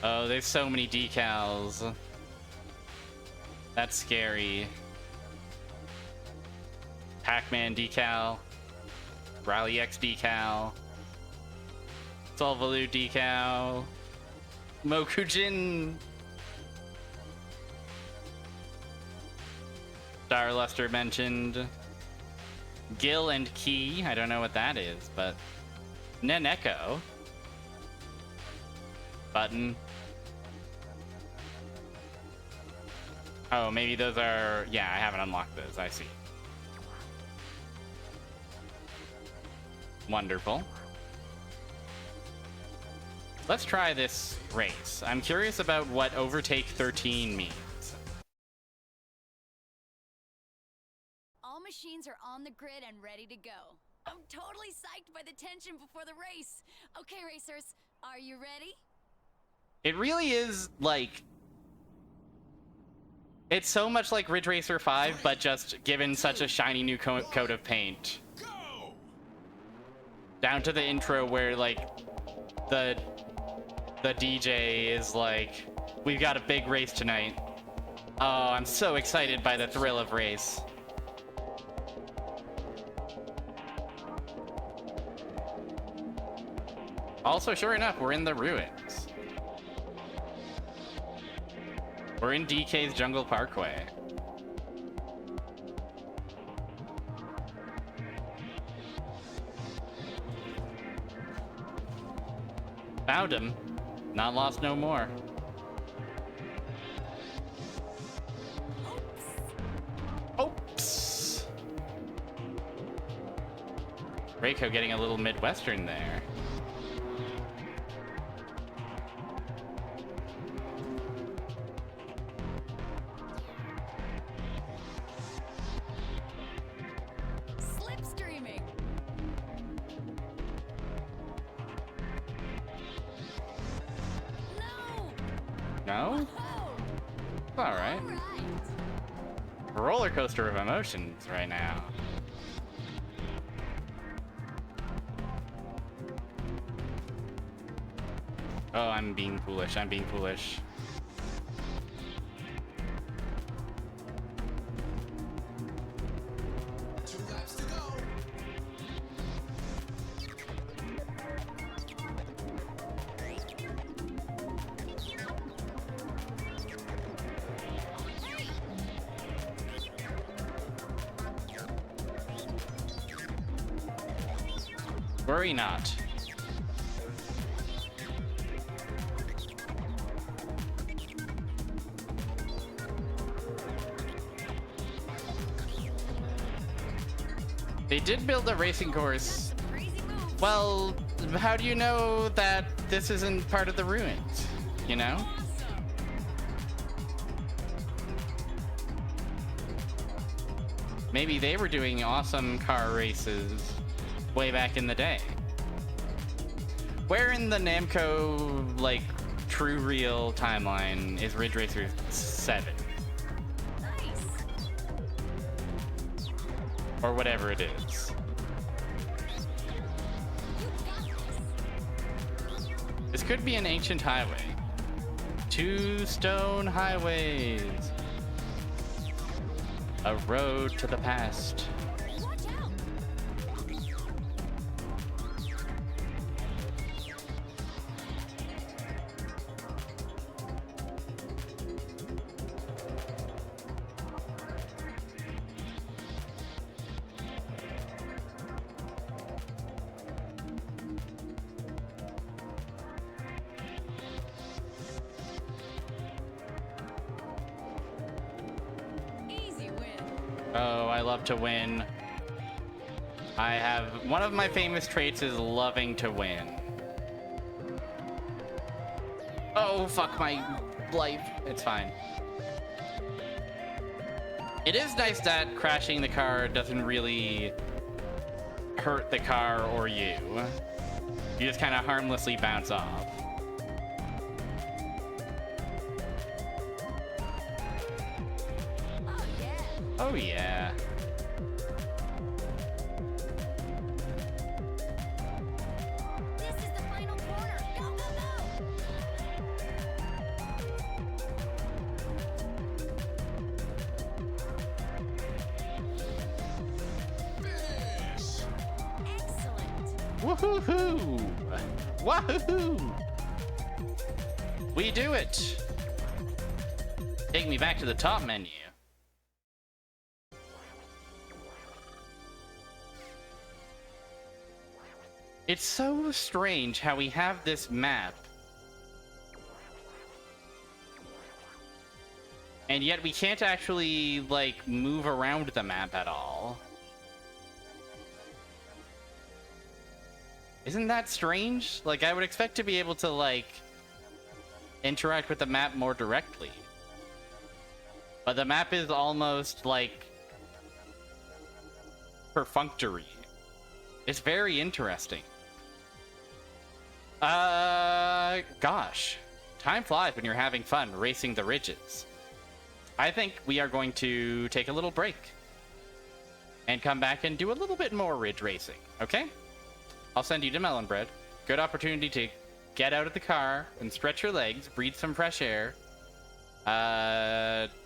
Speaker 1: Oh, there's so many decals. That's scary. Pac-Man decal. Rally X decal. Solvaloo decal. Mokujin. Starluster mentioned. Gil and Key, I don't know what that is, but Neneko. Button. Oh, maybe those are... Yeah, I haven't unlocked those, I see. Wonderful. Let's try this race. I'm curious about what Overtake 13 means.
Speaker 4: All machines are on the grid and ready to go. I'm totally psyched by the tension before the race. Okay, racers, are you ready?
Speaker 1: It really is, like... It's so much like Ridge Racer 5, but just given such a shiny new coat of paint. Down to the intro where, like, the DJ is like, we've got a big race tonight. Oh, I'm so excited by the thrill of race. Also, sure enough, we're in the ruins. We're in DK's Jungle Parkway. Found him. Not lost no more. Oops. Reiko getting a little Midwestern there.
Speaker 4: Slipstreaming.
Speaker 1: No?
Speaker 4: Oh,
Speaker 1: All right.
Speaker 4: all right.
Speaker 1: Roller coaster of emotions right now. Oh, I'm being foolish. I'm being foolish.
Speaker 3: Two laps to go.
Speaker 1: Worry not. They did build a racing course.
Speaker 4: Crazy move.
Speaker 1: Well, how do you know that this isn't part of the ruins? You know?
Speaker 4: Awesome.
Speaker 1: Maybe they were doing awesome car races way back in the day. Where in the Namco, like, true real timeline is Ridge Racer 7?
Speaker 4: Nice.
Speaker 1: Or whatever it is.
Speaker 4: You got this.
Speaker 1: This could be an ancient highway. 2 stone highways. A road to the past.
Speaker 4: Watch out. Easy win.
Speaker 1: Oh, I love to win. I have one of my famous traits is loving to win. Oh, fuck my life. It's fine. It is nice that crashing the car doesn't really hurt the car or you. You just kind of harmlessly bounce off.
Speaker 4: Oh yeah.
Speaker 1: Oh yeah.
Speaker 4: This is the final corner. Go, go, go.
Speaker 3: Finish.
Speaker 4: Excellent.
Speaker 1: Woohoo! Wahoo! We do it! Take me back to the top menu. It's so strange how we have this map, and yet we can't actually, like, move around the map at all. Isn't that strange? Like, I would expect to be able to, like, interact with the map more directly. But the map is almost, like, perfunctory. It's very interesting. Gosh. Time flies when you're having fun racing the ridges. I think we are going to take a little break and come back and do a little bit more ridge racing, okay? I'll send you to Melon Bread. Good opportunity to get out of the car and stretch your legs, breathe some fresh air,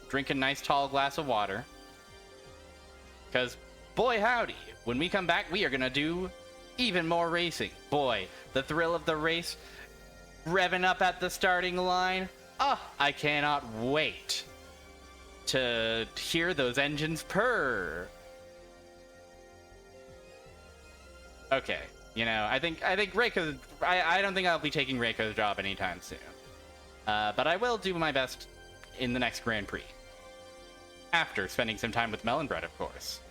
Speaker 1: drink a nice tall glass of water. Because, boy howdy, when we come back, we are going to do Even more racing. Boy, the thrill of the race, revving up at the starting line. Oh, I cannot wait to hear those engines purr. Okay, you know, I think Reiko. I don't think I'll be taking Reiko's job anytime soon. But I will do my best in the next Grand Prix. After spending some time with Melonbread, of course.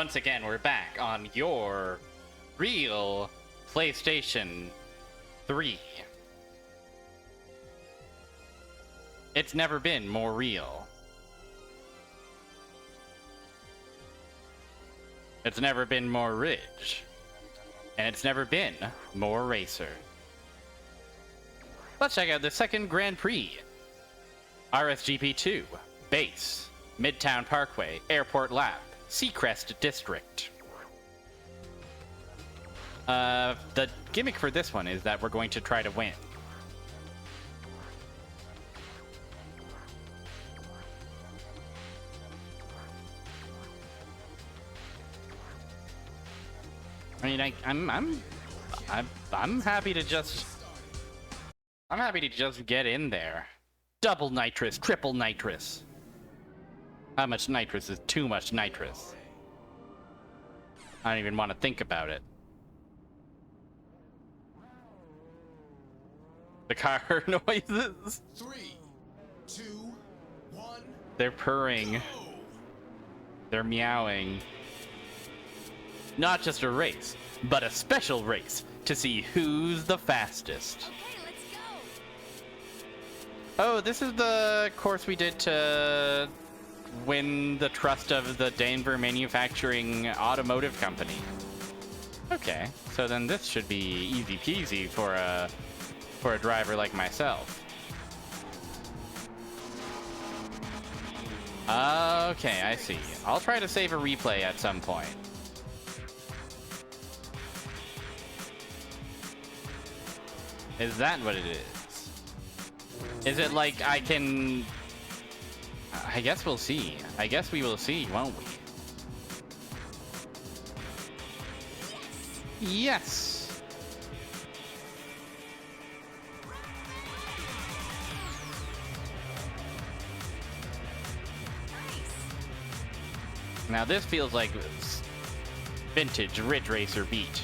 Speaker 1: Once again, we're back on your real PlayStation 3. It's never been more real. It's never been more rich. And it's never been more racer. Let's check out the second Grand Prix. RSGP2, Base, Midtown Parkway, Airport Lap, Seacrest District. The gimmick for this one is that we're going to try to win. I mean, I'm happy to just... I'm happy to just get in there. Double nitrous, triple nitrous. How much nitrous is too much nitrous? I don't even want to think about it. The car noises.
Speaker 3: 3, 2, 1.
Speaker 1: They're purring.
Speaker 3: Go!
Speaker 1: They're meowing. Not just a race, but a special race to see who's the fastest.
Speaker 4: Okay, let's go.
Speaker 1: Oh, this is the course we did to win the trust of the Denver Manufacturing Automotive Company. Okay, so then this should be easy peasy for a driver like myself. Okay, I see. I'll try to save a replay at some point. Is that what it is? Is it like I can... I guess we'll see. I guess we will see, won't we? Yes! Now this feels like vintage Ridge Racer beat.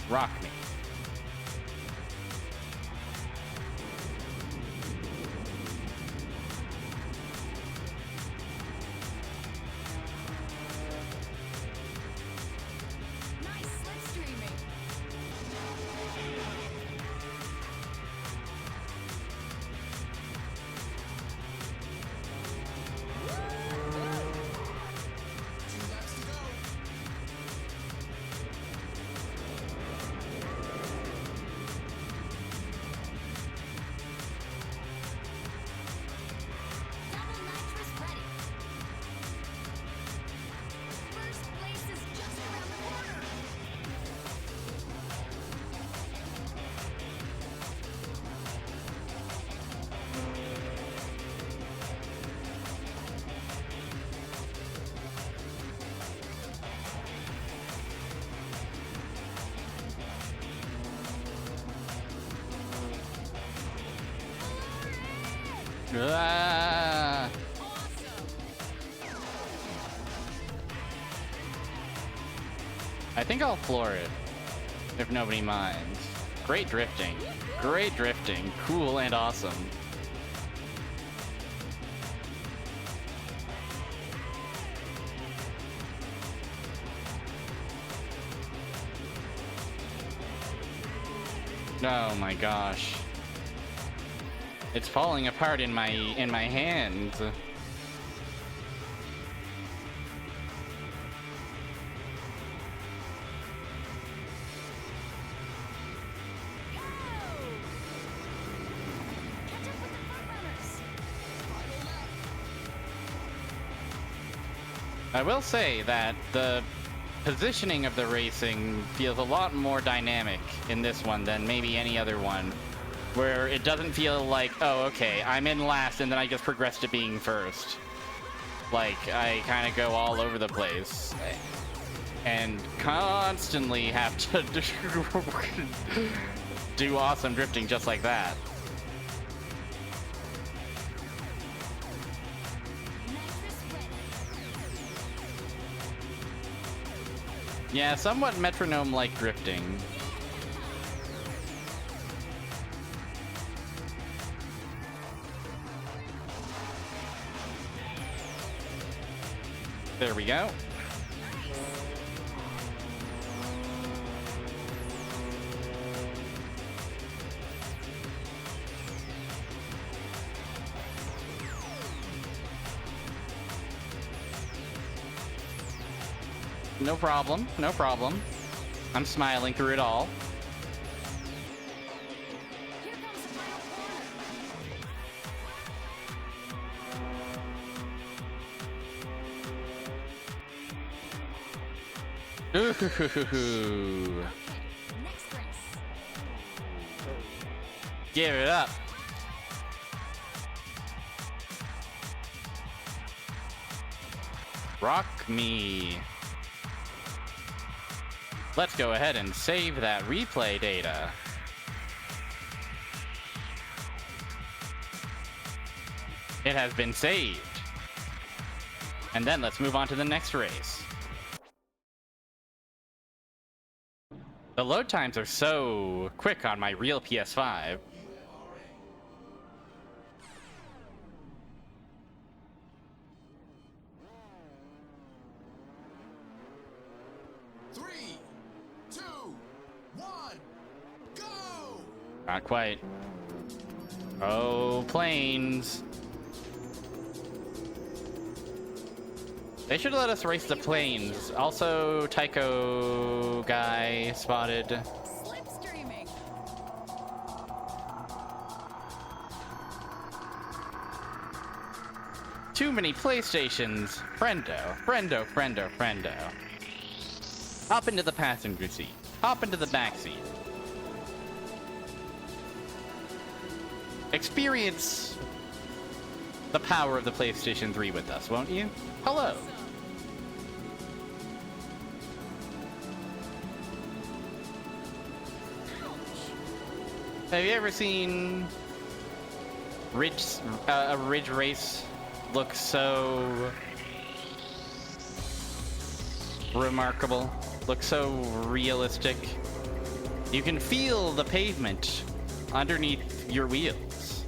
Speaker 1: Rock me.
Speaker 4: Nice slipstreaming. Double nitrous ready. First place is just around the corner.
Speaker 1: Ah. I think I'll floor it, if nobody minds. Great drifting. Great drifting. Cool and awesome. Oh my gosh. It's falling apart in my hands.
Speaker 4: Catch up with the front runners.
Speaker 1: I will say that the positioning of the racing feels a lot more dynamic in this one than maybe any other one, where it doesn't feel like, oh, okay, I'm in last and then I just progress to being first. Like, I kind of go all over the place and constantly have to do awesome drifting just like that.
Speaker 4: Nitrous ready.
Speaker 1: Yeah, somewhat metronome-like drifting. There we go. No problem, no problem. I'm smiling through it all.
Speaker 4: Here comes the final
Speaker 1: Ooh.
Speaker 4: corner. Next race.
Speaker 1: Give it up. Rock me. Let's go ahead and save that replay data. It has been saved. And then let's move on to the next race. The load times are so quick on my real PS5.
Speaker 3: Three, two, one, go!
Speaker 1: Not quite. Oh, planes. They should let us race the planes. Also, Tycho guy spotted.
Speaker 4: Slipstreaming.
Speaker 1: Too many PlayStations. Friendo, friendo, friendo, friendo. Hop into the passenger seat. Hop into the back seat. Experience the power of the PlayStation 3 with us, won't you? Hello. Have you ever seen a Ridge Race look so remarkable? Look so realistic? You can feel the pavement underneath your wheels.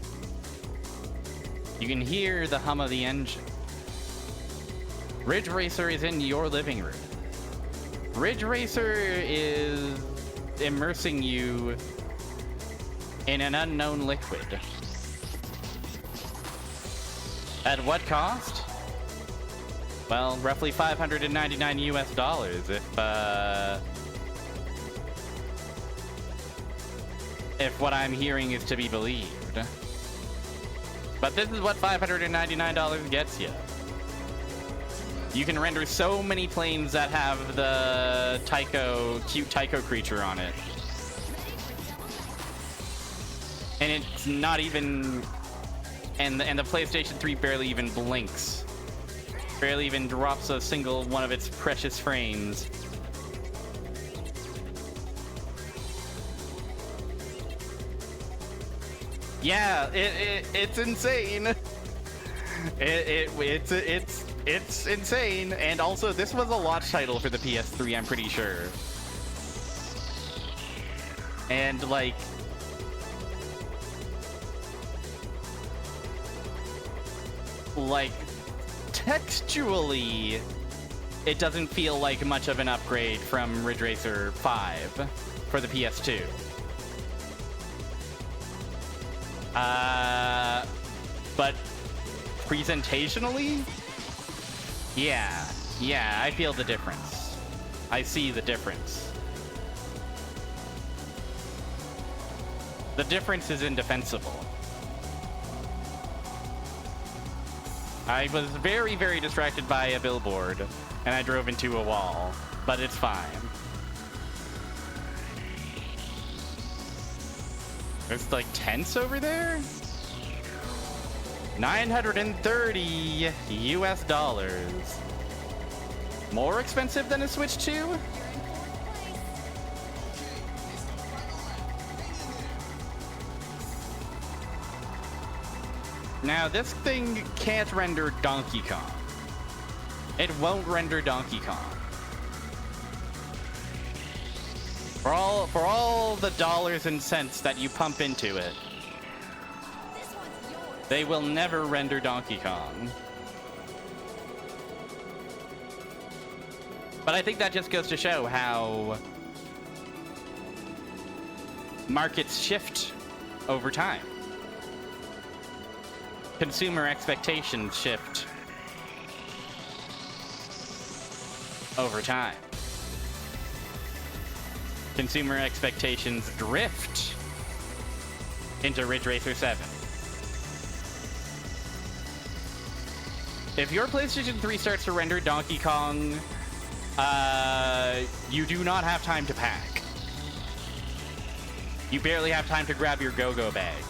Speaker 1: You can hear the hum of the engine. Ridge Racer is in your living room. Ridge Racer is immersing you in an unknown liquid. At what cost? Well, roughly $599 US if what I'm hearing is to be believed. But this is what $599 gets you. You can render so many planes that have the cute Tycho creature on it. And it's not even, and the PlayStation 3 barely even blinks. Barely even drops a single one of its precious frames. Yeah, it's insane. It's insane. And also, this was a launch title for the PS3, I'm pretty sure. And like, textually, it doesn't feel like much of an upgrade from Ridge Racer 5 for the PS2. But presentationally, yeah, I feel the difference. I see the difference. The difference is indefensible. I was very, very distracted by a billboard, and I drove into a wall, but it's fine. There's like tents over there? 930 US dollars. More expensive than a Switch 2?
Speaker 4: You're in fourth place.
Speaker 1: Now, this thing can't render Donkey Kong. It won't render Donkey Kong. For all the dollars and cents that you pump into it,
Speaker 4: This one's yours.
Speaker 1: they will never render Donkey Kong. But I think that just goes to show how markets shift over time. Consumer expectations shift over time. consumer expectations drift into Ridge Racer 7. If your PlayStation 3 starts to render Donkey Kong, you do not have time to pack. You barely have time to grab your go-go bag.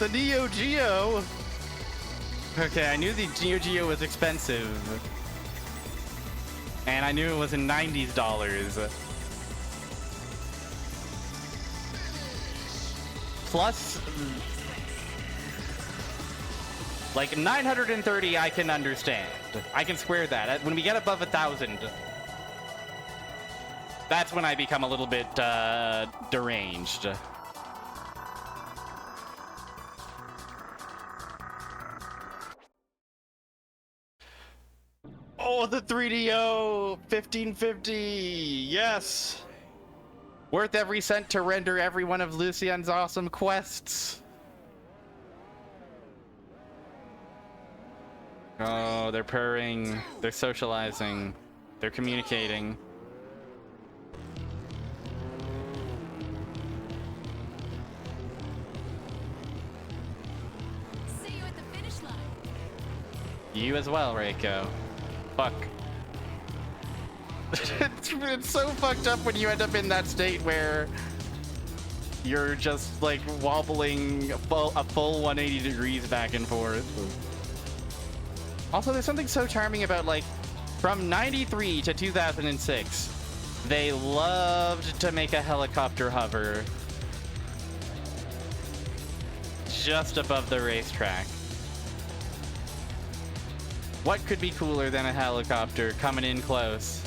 Speaker 1: The Neo Geo! Okay, I knew the Neo Geo was expensive. And I knew it was in $90s. Plus, like 930 I can understand. I can square that. When we get above 1,000, that's when I become a little bit deranged. Oh, the 3DO 1550, yes! Worth every cent to render every one of Lucien's awesome quests. Oh, they're purring, they're socializing, they're communicating.
Speaker 4: See you at the finish line.
Speaker 1: You as well, Reiko. Fuck. It's so fucked up when you end up in that state where you're just like wobbling a full 180 degrees back and forth. Also, there's something so charming about, like, from 93 to 2006, they loved to make a helicopter hover just above the racetrack. What could be cooler than a helicopter coming in close?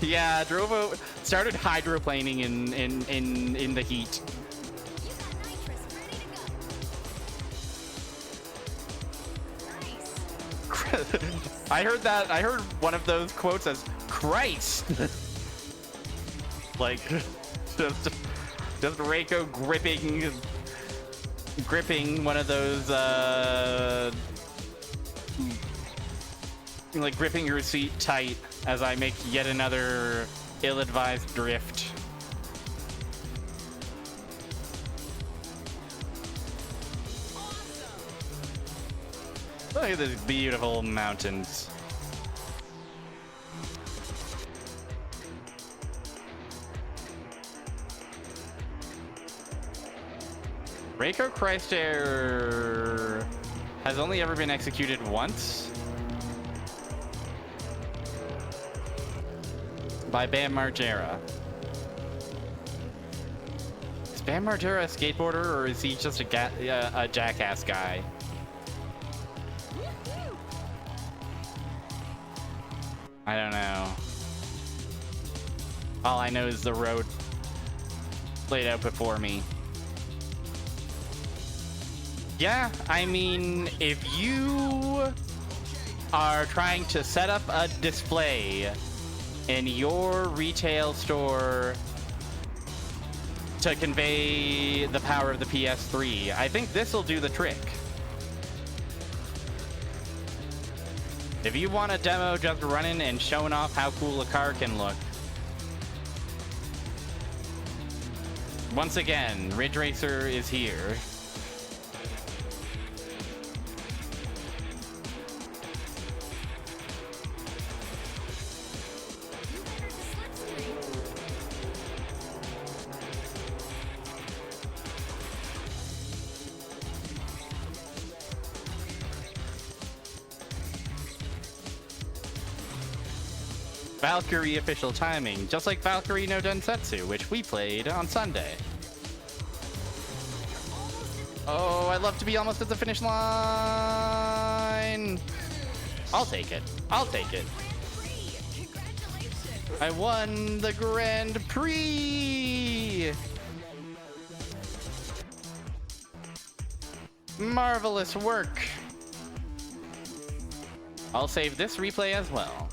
Speaker 1: Yeah, Drovo started hydroplaning in the heat.
Speaker 4: You got nitrous ready to go. Nice.
Speaker 1: I heard one of those quotes as Christ. Like just Reiko gripping one of those like gripping your seat tight as I make yet another ill-advised drift. Look at these beautiful mountains. Reiko Chrysler has only ever been executed once by Bam Margera. Is Bam Margera a skateboarder, or is he just a jackass guy? I don't know. All I know is the road laid out before me. Yeah, I mean, if you are trying to set up a display in your retail store to convey the power of the PS3, I think this will do the trick. If you want a demo just running and showing off how cool a car can look, once again, Ridge Racer is here. Valkyrie official timing, just like Valkyrie no Densetsu, which we played on Sunday. Oh, I'd love to be almost at the finish line. I'll take it. I'll take it. I won the Grand Prix. Marvelous work. I'll save this replay as well.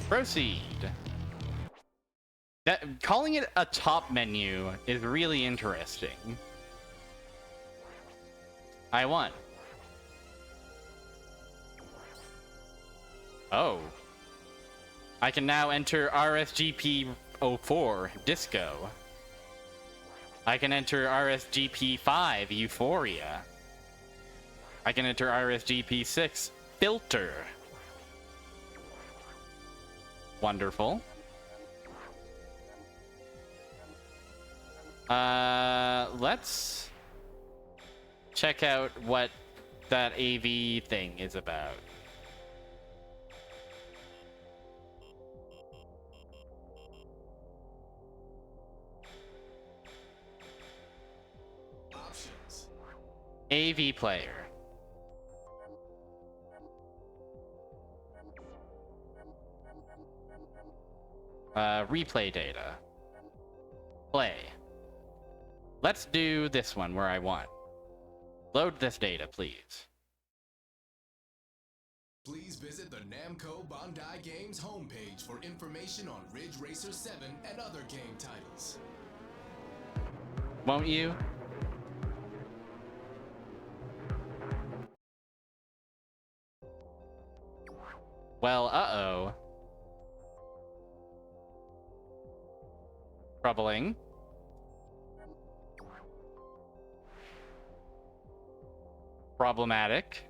Speaker 1: Proceed. Calling it a top menu is really interesting. I won. Oh. I can now enter RSGP 04 Disco. I can enter RSGP 5 Euphoria. I can enter RSGP 6 Filter. Wonderful. Let's check out what that AV thing is about.
Speaker 3: Options.
Speaker 1: AV player. Replay data. Play. Let's do this one where I want. Load this data, please.
Speaker 3: Please visit the Namco Bandai Games homepage for information on Ridge Racer 7 and other game titles.
Speaker 1: Won't you? Well, uh-oh. Troubling. Problematic.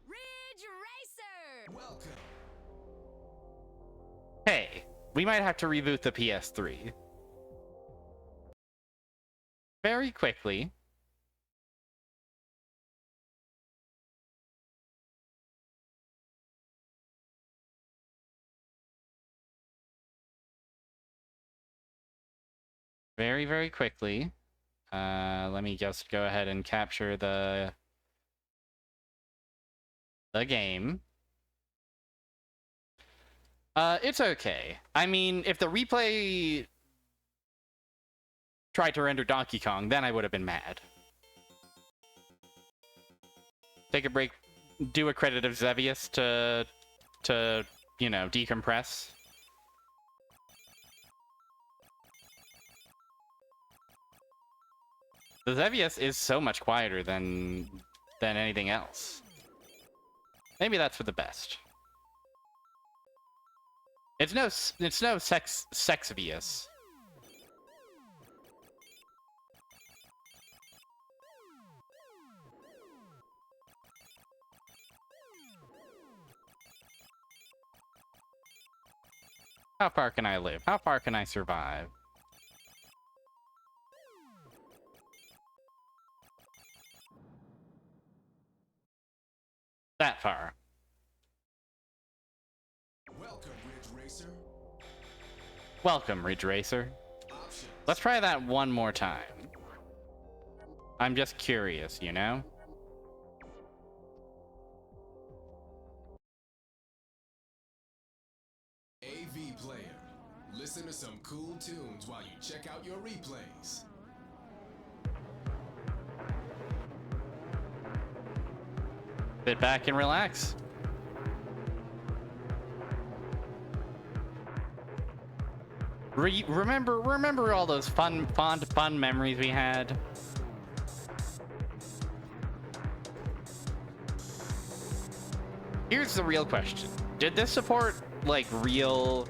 Speaker 4: Ridge Racer!
Speaker 3: Welcome.
Speaker 1: Hey, we might have to reboot the PS3. Very quickly. Very, very quickly. Let me just go ahead and capture the game. It's okay. I mean, if the replay tried to render Donkey Kong, then I would have been mad. Take a break, do a credit of Xevious to, you know, decompress. The Xevious is so much quieter than anything else. Maybe that's for the best. It's no Sexivious. How far can I live? How far can I survive? That far.
Speaker 3: Welcome, Ridge Racer.
Speaker 1: Welcome, Ridge Racer.
Speaker 3: Options.
Speaker 1: Let's try that one more time. I'm just curious, you know?
Speaker 3: AV player. Listen to some cool tunes while you check out your replays.
Speaker 1: Sit back and relax. Remember all those fun memories we had? Here's the real question. Did this support like real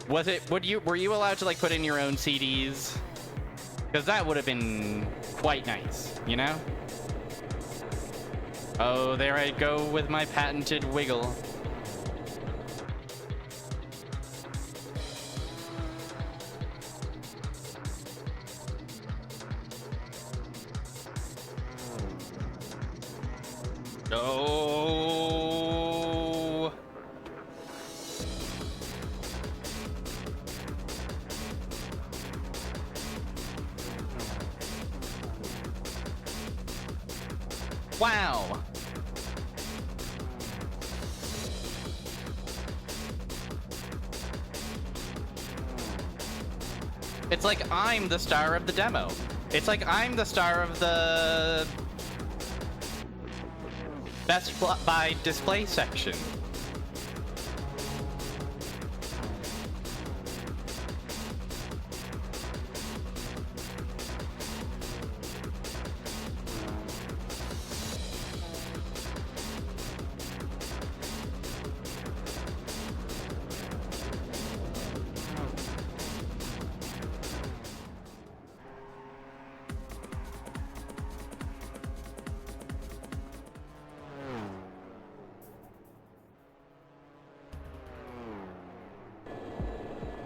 Speaker 1: were you allowed to like put in your own CDs? Because that would have been quite nice, you know? Oh, there I go with my patented wiggle. Oh. Wow. It's like I'm the star of the demo. It's like I'm the star of the Best by Display section.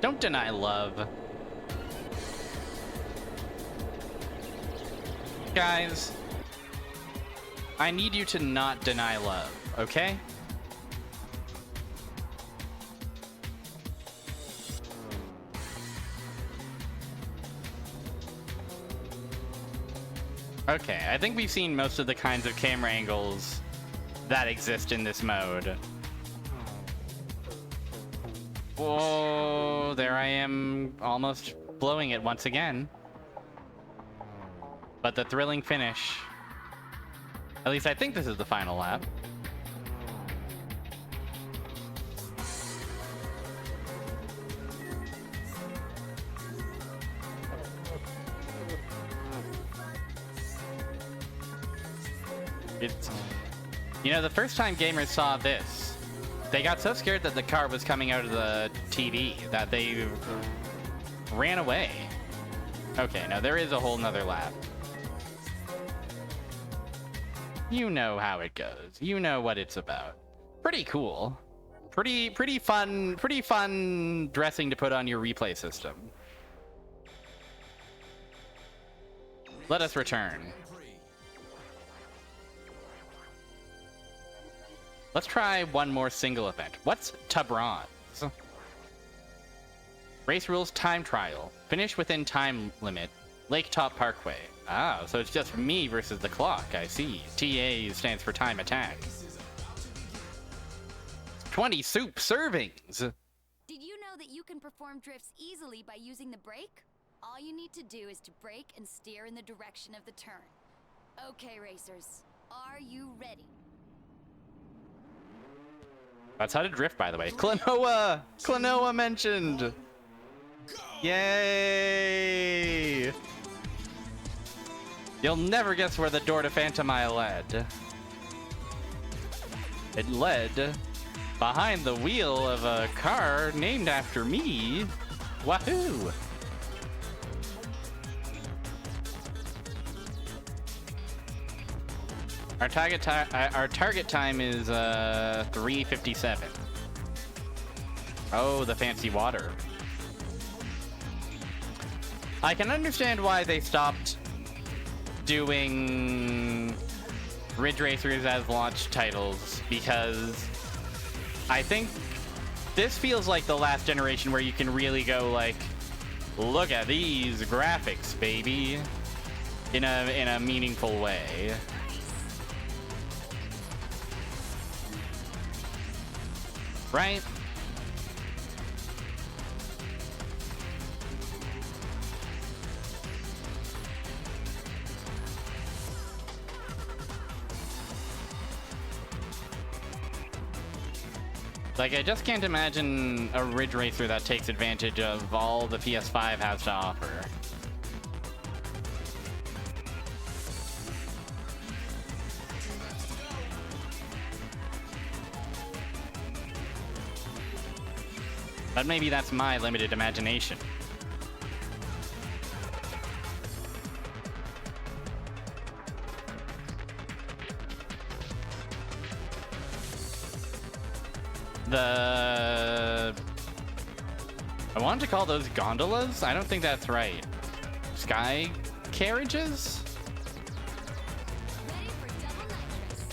Speaker 1: Don't deny love. Guys, I need you to not deny love, okay? Okay, I think we've seen most of the kinds of camera angles that exist in this mode. Whoa, there I am, almost blowing it once again. But the thrilling finish. At least I think this is the final lap. It's, you know, the first time gamers saw this, they got so scared that the car was coming out of the TV that they ran away. Okay, now there is a whole nother lap. You know how it goes. You know what it's about. Pretty cool. Pretty fun dressing to put on your replay system. Let us return. Let's try one more single event. What's Tabronze? Race rules time trial. Finish within time limit. Lake Top Parkway. Ah, so it's just me versus the clock, I see. TA stands for time attack. 20 soup servings!
Speaker 4: Did you know that you can perform drifts easily by using the brake? All you need to do is to brake and steer in the direction of the turn. Okay, racers, are you ready?
Speaker 1: That's how to drift, by the way. Klonoa! Klonoa mentioned! Yay! You'll never guess where the door to Phantomile led. It led behind the wheel of a car named after me. Wahoo! Our target time is 3:57. Oh, the fancy water. I can understand why they stopped doing Ridge Racers as launch titles, because I think this feels like the last generation where you can really go like, look at these graphics, baby, in a meaningful way. Right? Like, I just can't imagine a Ridge Racer that takes advantage of all the PS5 has to offer. But maybe that's my limited imagination. I wanted to call those gondolas? I don't think that's right. Sky carriages?
Speaker 4: Ready for double nitrous.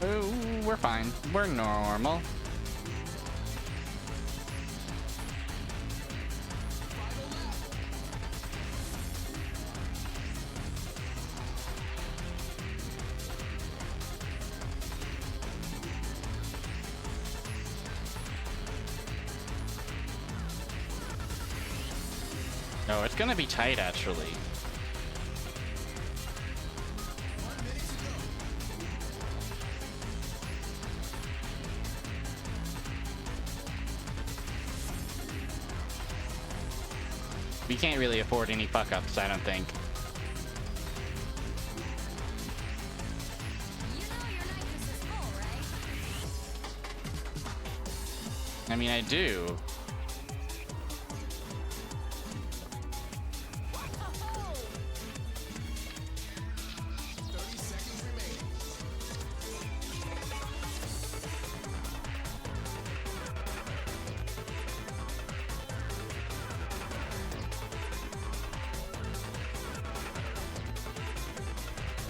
Speaker 1: Oh, we're fine. We're normal. No, it's gonna be tight, actually. We can't really afford any fuck-ups, I don't think.
Speaker 4: You know your nitrous is full, right?
Speaker 1: I mean, I do.
Speaker 3: Oh, 30 seconds remaining.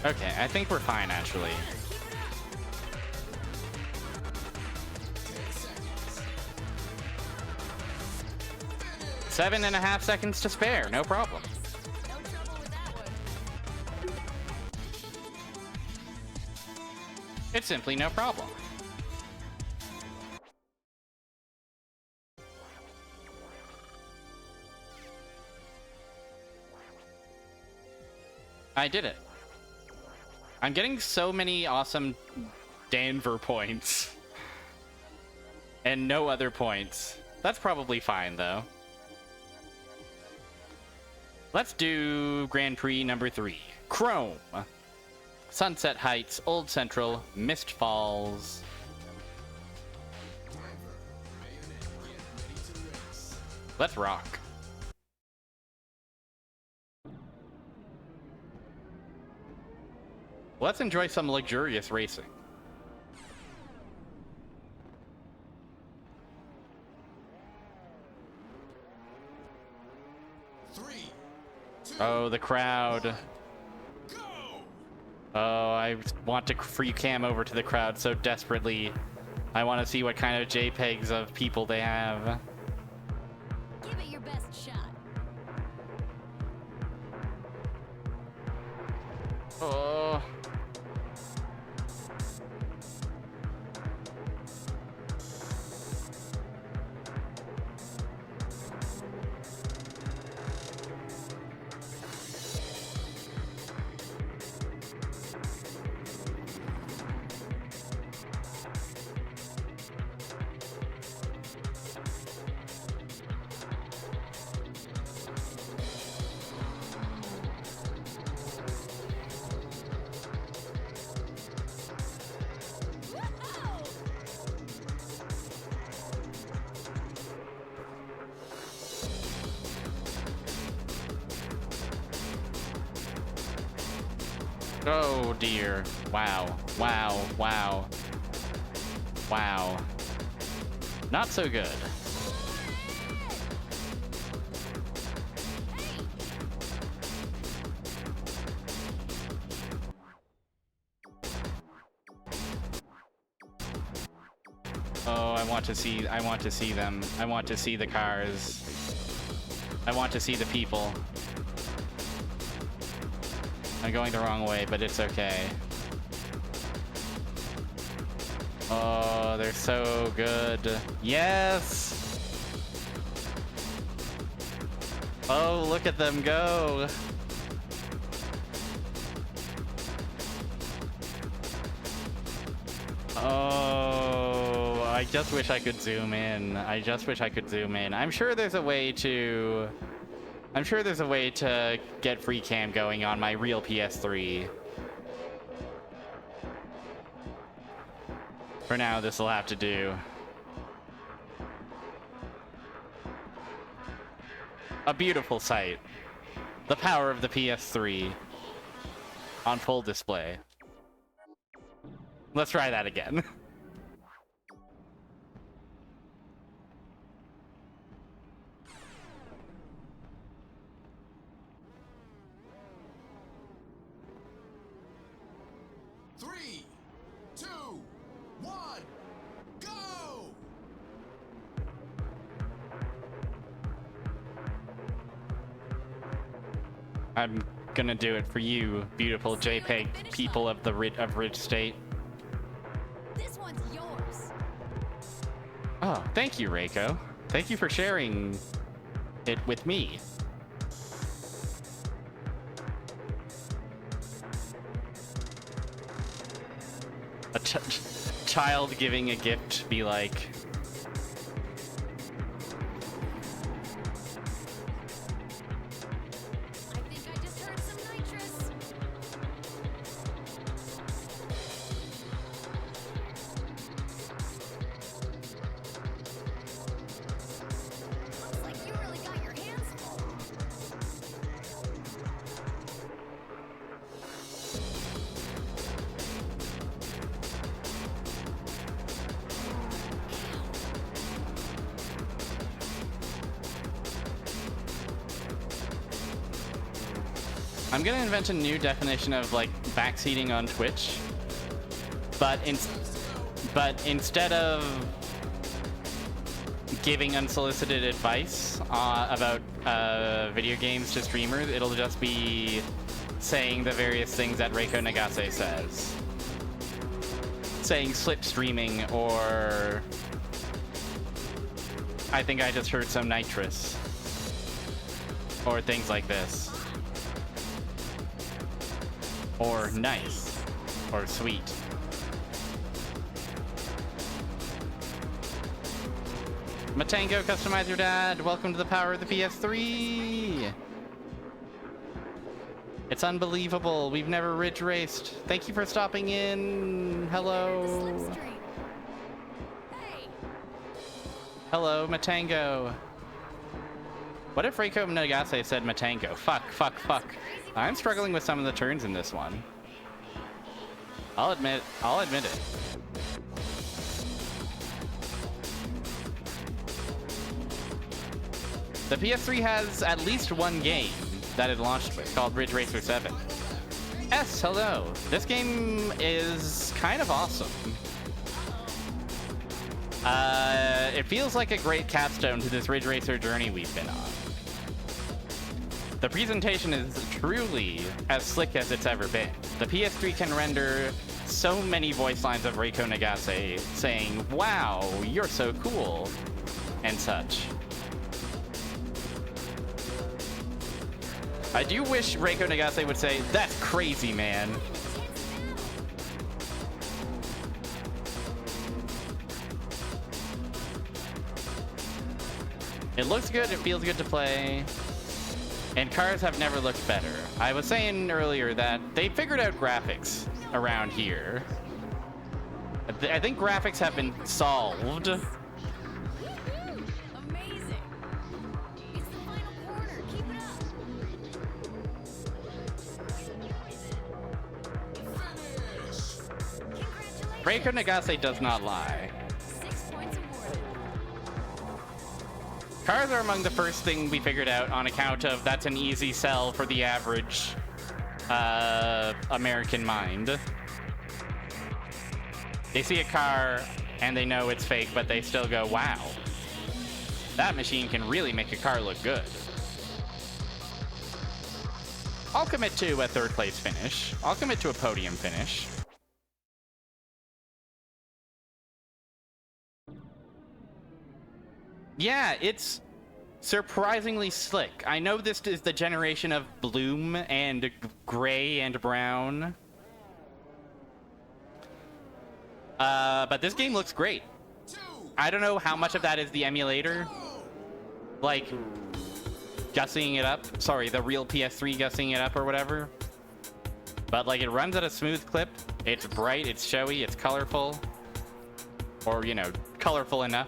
Speaker 1: Okay, I think we're fine, actually. 7.5 seconds to spare, no problem.
Speaker 4: No trouble with that one.
Speaker 1: It's simply no problem. I did it. I'm getting so many awesome Denver points. And no other points. That's probably fine, though. Let's do Grand Prix number 3. Chrome. Sunset Heights, Old Central, Mist Falls. Let's rock. Let's enjoy some luxurious racing.
Speaker 3: Three, two,
Speaker 1: Oh, the crowd.
Speaker 3: go!
Speaker 1: Oh, I want to free cam over to the crowd so desperately. I want to see what kind of JPEGs of people they have.
Speaker 4: Give it your best shot.
Speaker 1: Oh. Oh dear. Wow. Wow. Wow. Wow. Not so good. Oh, I want to see them. I want to see the cars. I want to see the people. I'm going the wrong way, but it's okay. Oh, they're so good. Yes! Oh, look at them go! Oh, I just wish I could zoom in. I just wish I could zoom in. I'm sure there's a way to get free cam going on my real PS3. For now, this will have to do. A beautiful sight. The power of the PS3 on full display. Let's try that again.
Speaker 3: Three, two,
Speaker 1: I'm gonna do it for you, beautiful JPEG people of the Ridge State.
Speaker 4: This one's yours.
Speaker 1: Oh, thank you, Reiko. Thank you for sharing it with me. A child giving a gift be like,
Speaker 4: I think I just heard some nitrous. Looks like you really got your hands full.
Speaker 1: I'm gonna invent a new definition of like backseating on Twitch, but instead of giving unsolicited advice about video games to streamers, it'll just be saying the various things that Reiko Nagase says. Saying slipstreaming, or I think I just heard some nitrous, or things like this. Or nice, or sweet. Matango, customize your dad. Welcome to the power of the PS3. It's unbelievable. We've never ridge raced. Thank you for stopping in. Hello.
Speaker 4: Slipstream. Hey,
Speaker 1: Hello, Matango. What if Reiko Nagase said Matango? Fuck. I'm struggling with some of the turns in this one. I'll admit it. The PS3 has at least one game that it launched with called Ridge Racer 7. Yes, hello. This game is kind of awesome. It feels like a great capstone to this Ridge Racer journey we've been on. The presentation is truly as slick as it's ever been. The PS3 can render so many voice lines of Reiko Nagase saying, "Wow, you're so cool," and such. I do wish Reiko Nagase would say, "That's crazy, man." It looks good, it feels good to play, and cars have never looked better. I was saying earlier that they figured out graphics around here. I think graphics have been solved.
Speaker 4: amazing. It's the final corner. Keep it up. Congratulations.
Speaker 1: Reiko Nagase does not lie.
Speaker 4: 6 points awarded.
Speaker 1: Cars are among the first thing we figured out on account of that's an easy sell for the average American mind. They see a car and they know it's fake, but they still go, "Wow, that machine can really make a car look good." I'll commit to a third place finish. I'll commit to a podium finish. Yeah, it's surprisingly slick. I know this is the generation of bloom and gray and brown. But this game looks great. I don't know how much of that is the emulator, like gussying it up. Sorry, the real PS3 gussying it up or whatever. But like, it runs at a smooth clip. It's bright, it's showy, it's colorful. Or, you know, colorful enough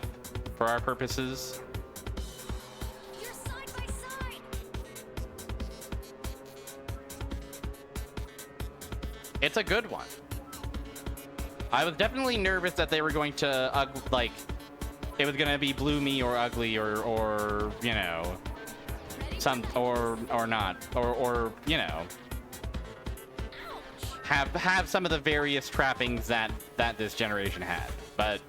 Speaker 1: for our purposes.
Speaker 4: You're side by side.
Speaker 1: It's a good one. I was definitely nervous that they were going to, like, it was gonna be bloomy or ugly or you know, some, or not, or you know, have some of the various trappings that this generation had. But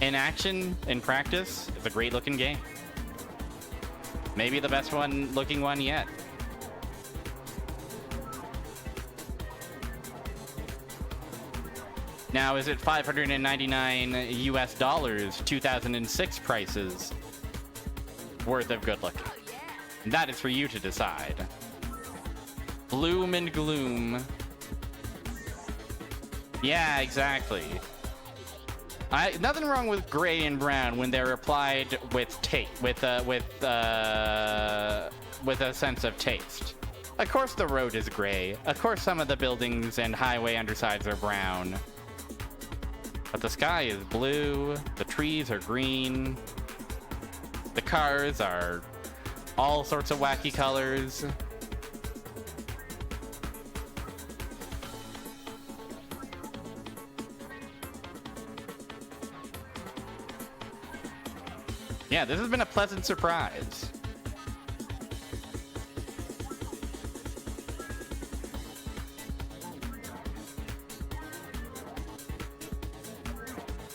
Speaker 1: in action, in practice, it's a great looking game. Maybe the best looking one yet. Now, is it 599 US dollars, 2006 prices, worth of good looking?
Speaker 4: Oh, yeah.
Speaker 1: That is for you to decide. Bloom and gloom. Yeah, exactly. Nothing wrong with gray and brown when they're applied with with a sense of taste. Of course the road is gray. Of course some of the buildings and highway undersides are brown. But the sky is blue, the trees are green, the cars are all sorts of wacky colors. Yeah, this has been a pleasant surprise.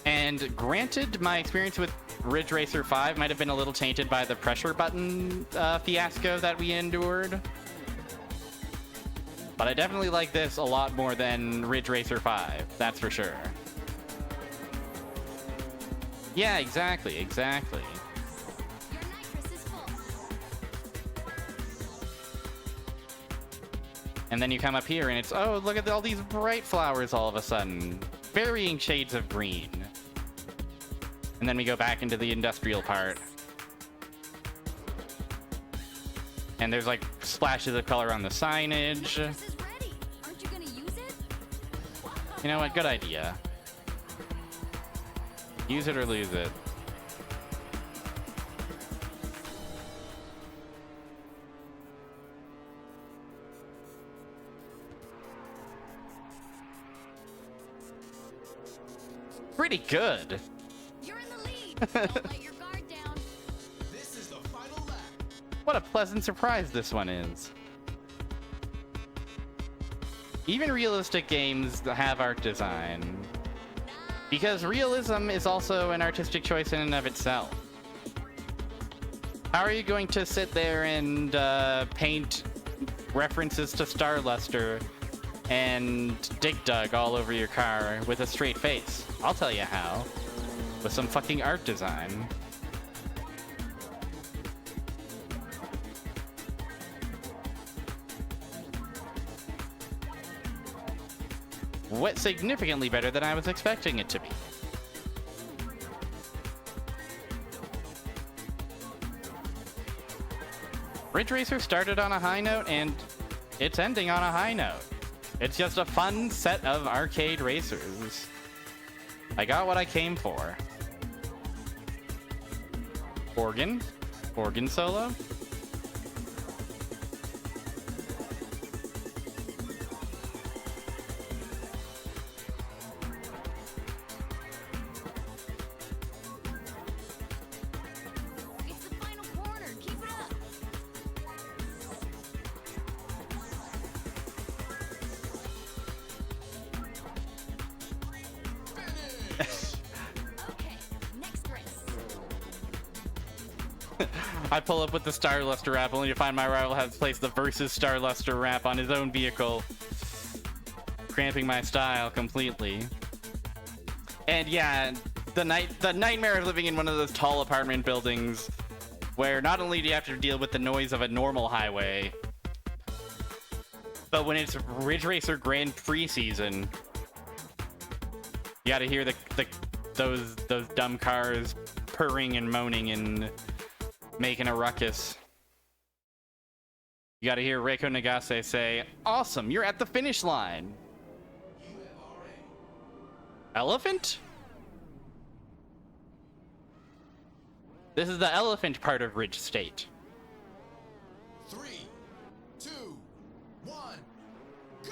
Speaker 1: And granted, my experience with Ridge Racer 5 might have been a little tainted by the pressure button fiasco that we endured. But I definitely like this a lot more than Ridge Racer 5, that's for sure. Yeah, exactly.
Speaker 4: Your nitrous is full.
Speaker 1: And then you come up here and it's, oh, look at all these bright flowers all of a sudden. Varying shades of green. And then we go back into the industrial part. And there's like splashes of color on the signage.
Speaker 4: Nitrous is ready. Aren't you gonna use it?
Speaker 1: You know what? Good idea. Use it or lose it. Pretty good.
Speaker 4: You're in the lead. Don't let your guard down.
Speaker 3: This is the final lap.
Speaker 1: What a pleasant surprise this one is. Even realistic games have art design. Because realism is also an artistic choice in and of itself. How are you going to sit there and paint references to Star Luster and Dig Dug all over your car with a straight face? I'll tell you how. With some fucking art design. What significantly better than I was expecting it to be. Ridge Racer started on a high note and it's ending on a high note. It's just a fun set of arcade racers. I got what I came for. Organ solo.
Speaker 4: It's the final corner. Keep it up. Okay, next race.
Speaker 1: I pull up with the Star Luster wrap only to find my rival has placed the Versus Star Luster wrap on his own vehicle, cramping my style completely. And yeah, the nightmare of living in one of those tall apartment buildings where not only do you have to deal with the noise of a normal highway, but when it's Ridge Racer Grand Prix season, you gotta hear those dumb cars purring and moaning and making a ruckus. You gotta hear Reiko Nagase say, "Awesome, you're at the finish line." Elephant? This is the elephant part of Ridge State.
Speaker 3: 3, 2, 1, go!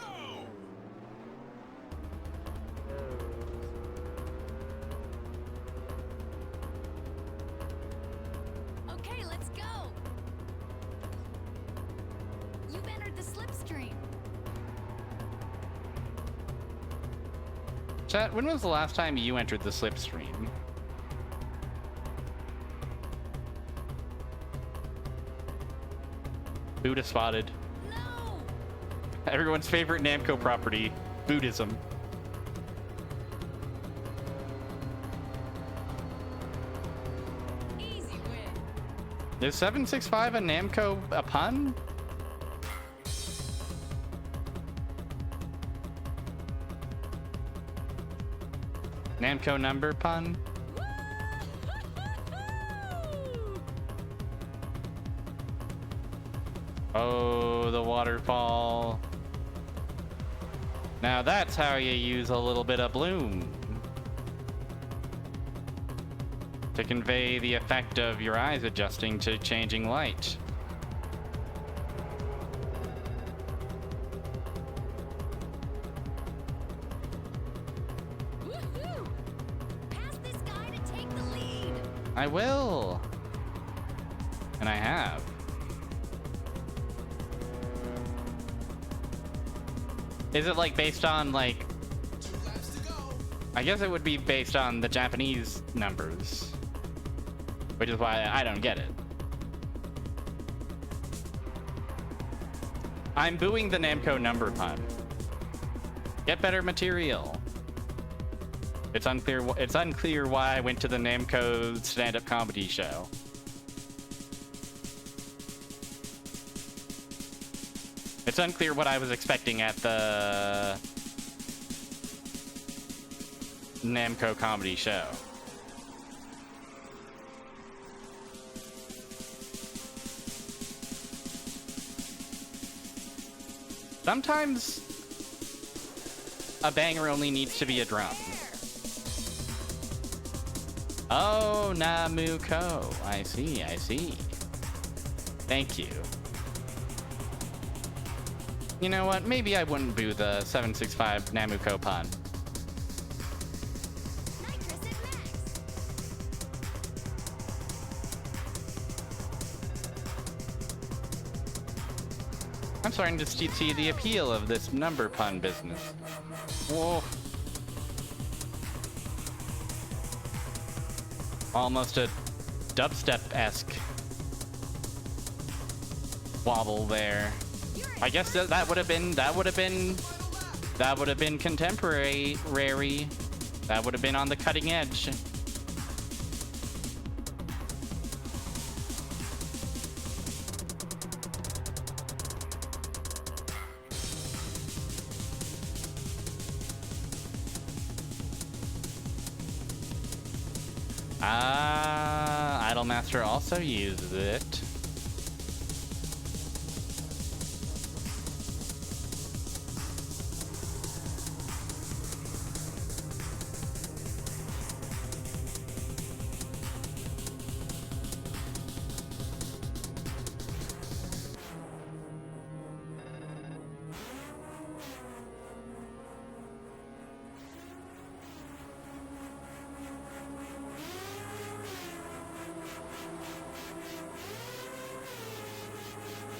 Speaker 4: Okay, let's go. You've entered the slipstream.
Speaker 1: Chat, when was the last time you entered the slipstream? Buddha spotted.
Speaker 4: No!
Speaker 1: Everyone's favorite Namco property, Buddhism. Is 765 a Namco a pun? Namco number pun? Oh, the waterfall. Now that's how you use a little bit of bloom to convey the effect of your eyes adjusting to changing light.
Speaker 4: Woohoo! Pass this guy to take the lead.
Speaker 1: I will. And I have. Is it like based on like...
Speaker 3: 2 laps to go.
Speaker 1: I guess it would be based on the Japanese numbers. Which is why I don't get it. I'm booing the Namco number pun. Get better material. It's unclear why I went to the Namco stand-up comedy show. It's unclear what I was expecting at the Namco comedy show. Sometimes a banger only needs to be a drum. Oh, Namuko. I see, I see. Thank you. You know what? Maybe I wouldn't boo the 765 Namuko pun.
Speaker 4: Nitrous at max.
Speaker 1: I'm starting to see the appeal of this number pun business. Whoa. Almost a dubstep-esque wobble there. I guess that would have been contemporary. That would have been on the cutting edge. Idolmaster also uses it.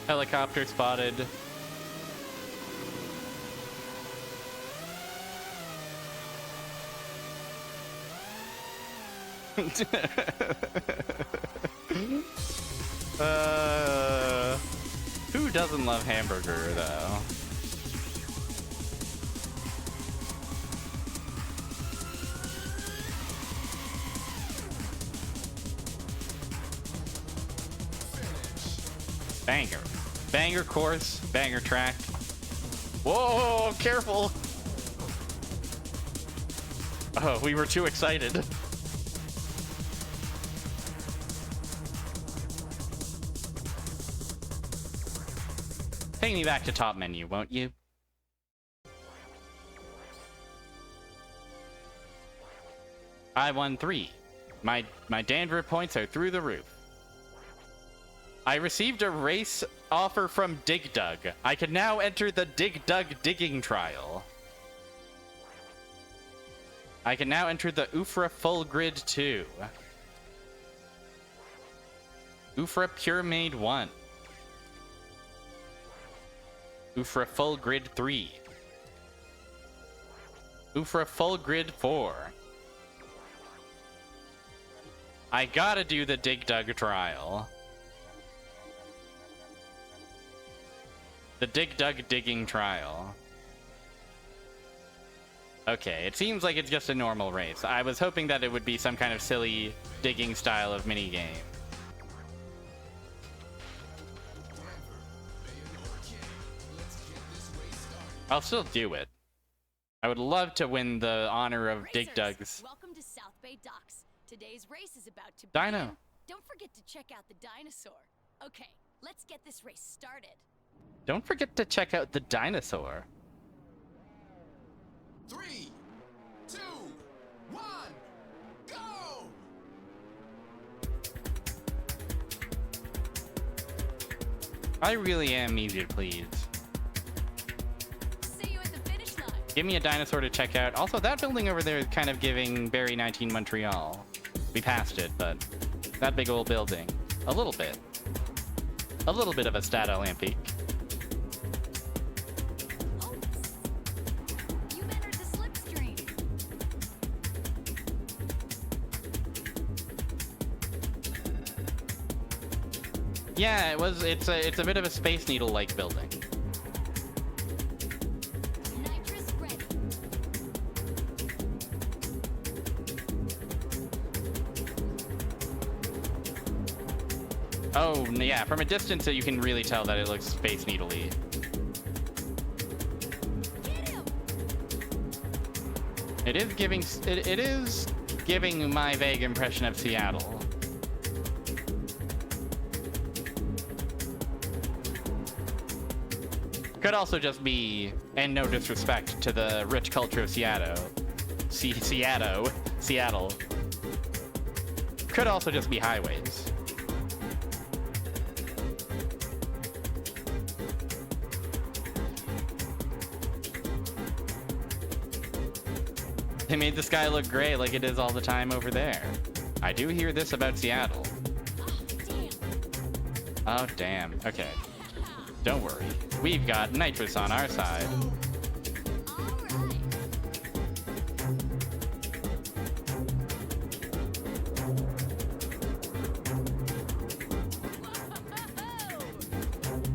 Speaker 1: Helicopter spotted. Who doesn't love hamburger though? Banger. Banger course, banger track. Whoa, careful! Oh, we were too excited. Take me back to top menu, won't you? I won 3. My Dandruff points are through the roof. I received a race offer from Dig Dug. I can now enter the Dig Dug digging trial. I can now enter the Ufra Full Grid 2. Ufra Pure Made 1. Ufra Full Grid 3. Ufra Full Grid 4. I gotta do the Dig Dug trial. The Dig Dug digging trial. Okay, it seems like it's just a normal race. I was hoping that it would be some kind of silly digging style of minigame. I'll still do it. I would love to win the honor of Dig
Speaker 4: Racers,
Speaker 1: Dugs.
Speaker 4: welcome to South Bay Docks. Today's race is about to
Speaker 1: Dino.
Speaker 4: begin. Don't forget to check out the dinosaur. Okay, let's get this race started.
Speaker 1: Don't forget to check out the dinosaur.
Speaker 3: 3, 2, 1, go!
Speaker 1: I really am easy to please.
Speaker 4: See you at the finish line.
Speaker 1: Give me a dinosaur to check out. Also, that building over there is kind of giving Barry 19 Montreal. We passed it, but that big old building. A little bit. A little bit of a Stade Olympique.
Speaker 4: Oops. You've entered the slipstream.
Speaker 1: Yeah, it's a bit of a Space Needle-like building.
Speaker 4: Nitrous ready.
Speaker 1: Oh, yeah, from a distance you can really tell that it looks Space Needle-y.
Speaker 4: Get him!
Speaker 1: It is giving my vague impression of Seattle. Could also just be, and no disrespect to the rich culture of Seattle. Seattle. Could also just be highways. They made the sky look gray like it is all the time over there. I do hear this about Seattle.
Speaker 4: Oh, damn.
Speaker 1: Oh, damn. Okay. Don't worry. We've got nitrous on our side.
Speaker 4: All right.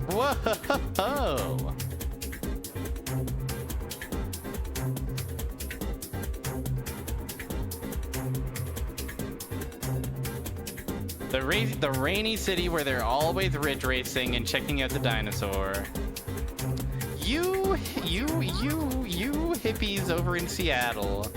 Speaker 1: Whoa! The rainy city where they're always ridge racing and checking out the dinosaur. You hippies over in Seattle.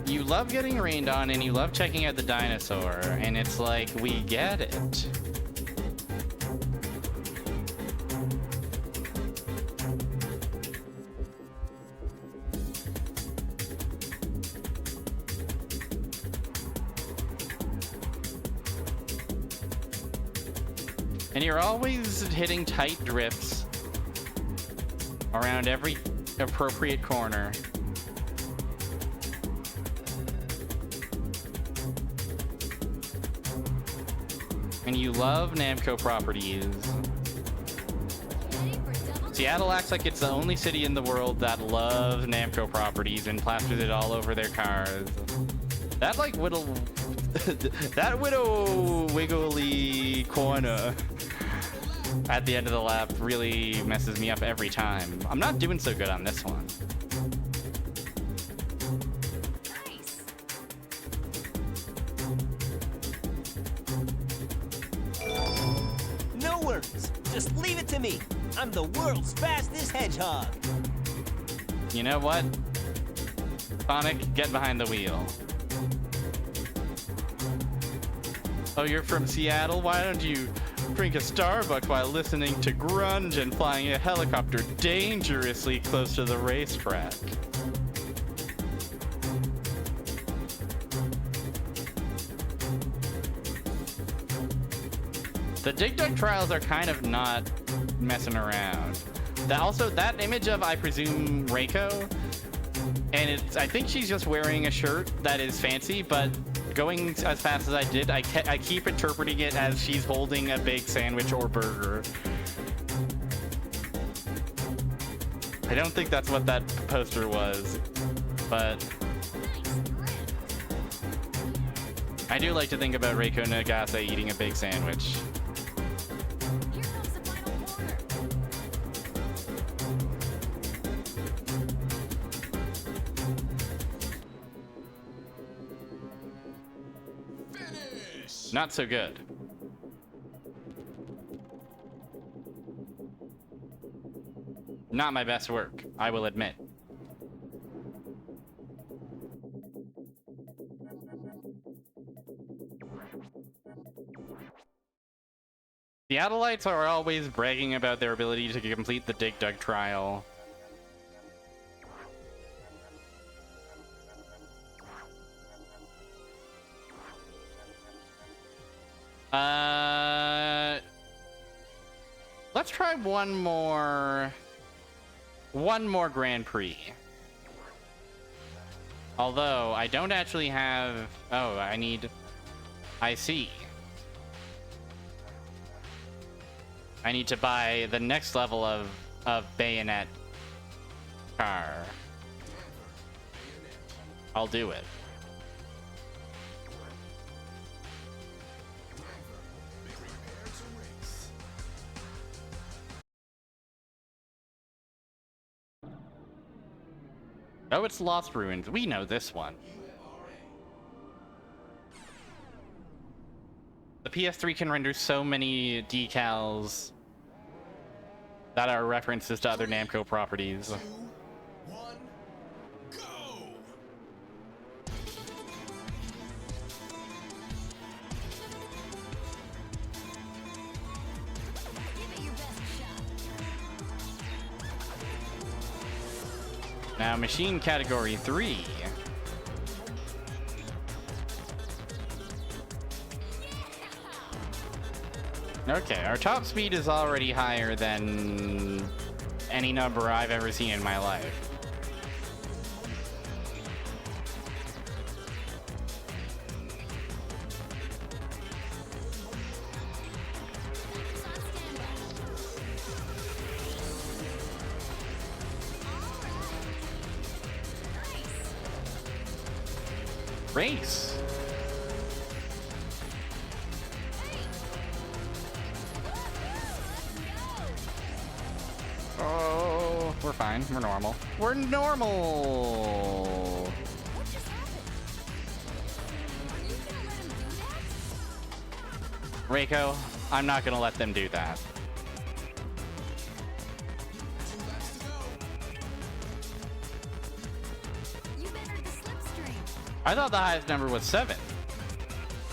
Speaker 1: You love getting rained on and you love checking out the dinosaur, and it's like, we get it. And you're always hitting tight drifts around every appropriate corner. And you love Namco properties.
Speaker 4: Ready for double
Speaker 1: Seattle acts like it's the only city in the world that loves Namco properties and plasters it all over their cars. That like that widow wiggly corner at the end of the lap really messes me up every time. I'm not doing so good on this one.
Speaker 4: Nice.
Speaker 5: No worries. Just leave it to me. I'm the world's fastest hedgehog.
Speaker 1: You know what? Sonic, get behind the wheel. Oh, you're from Seattle? Why don't you drink a Starbucks while listening to grunge and flying a helicopter dangerously close to the racetrack? The Dig Dug trials are kind of not messing around. That image of, I presume, Reiko, and I think she's just wearing a shirt that is fancy, but going as fast as I did, I keep interpreting it as she's holding a big sandwich or burger. I don't think that's what that poster was, but
Speaker 4: Nice grip.
Speaker 1: I do like to think about Reiko Nagase eating a big sandwich.
Speaker 4: Here comes the final corner.
Speaker 3: Finish!
Speaker 1: Not so good. Not my best work, I will admit. The Adelites are always bragging about their ability to complete the Dig Dug trial. Let's try one more Grand Prix. Although, I don't actually have... Oh, I see. I need to buy the next level of bayonet car. I'll do it. Oh, it's Lost Ruins. We know this one. The ps3 can render so many decals that are references to other Namco properties.
Speaker 3: 2, 1, go!
Speaker 4: Give it your best shot.
Speaker 1: Now, machine category 3. Okay, our top speed is already higher than any number I've ever seen in my life. Race. Oh, we're fine. We're normal. We're normal.
Speaker 4: What just happened? Are you gonna let him do that?
Speaker 1: Reiko, I'm not gonna let them do that.
Speaker 3: 2 laps to go.
Speaker 4: You've entered the slipstream.
Speaker 1: I thought the highest number was 7.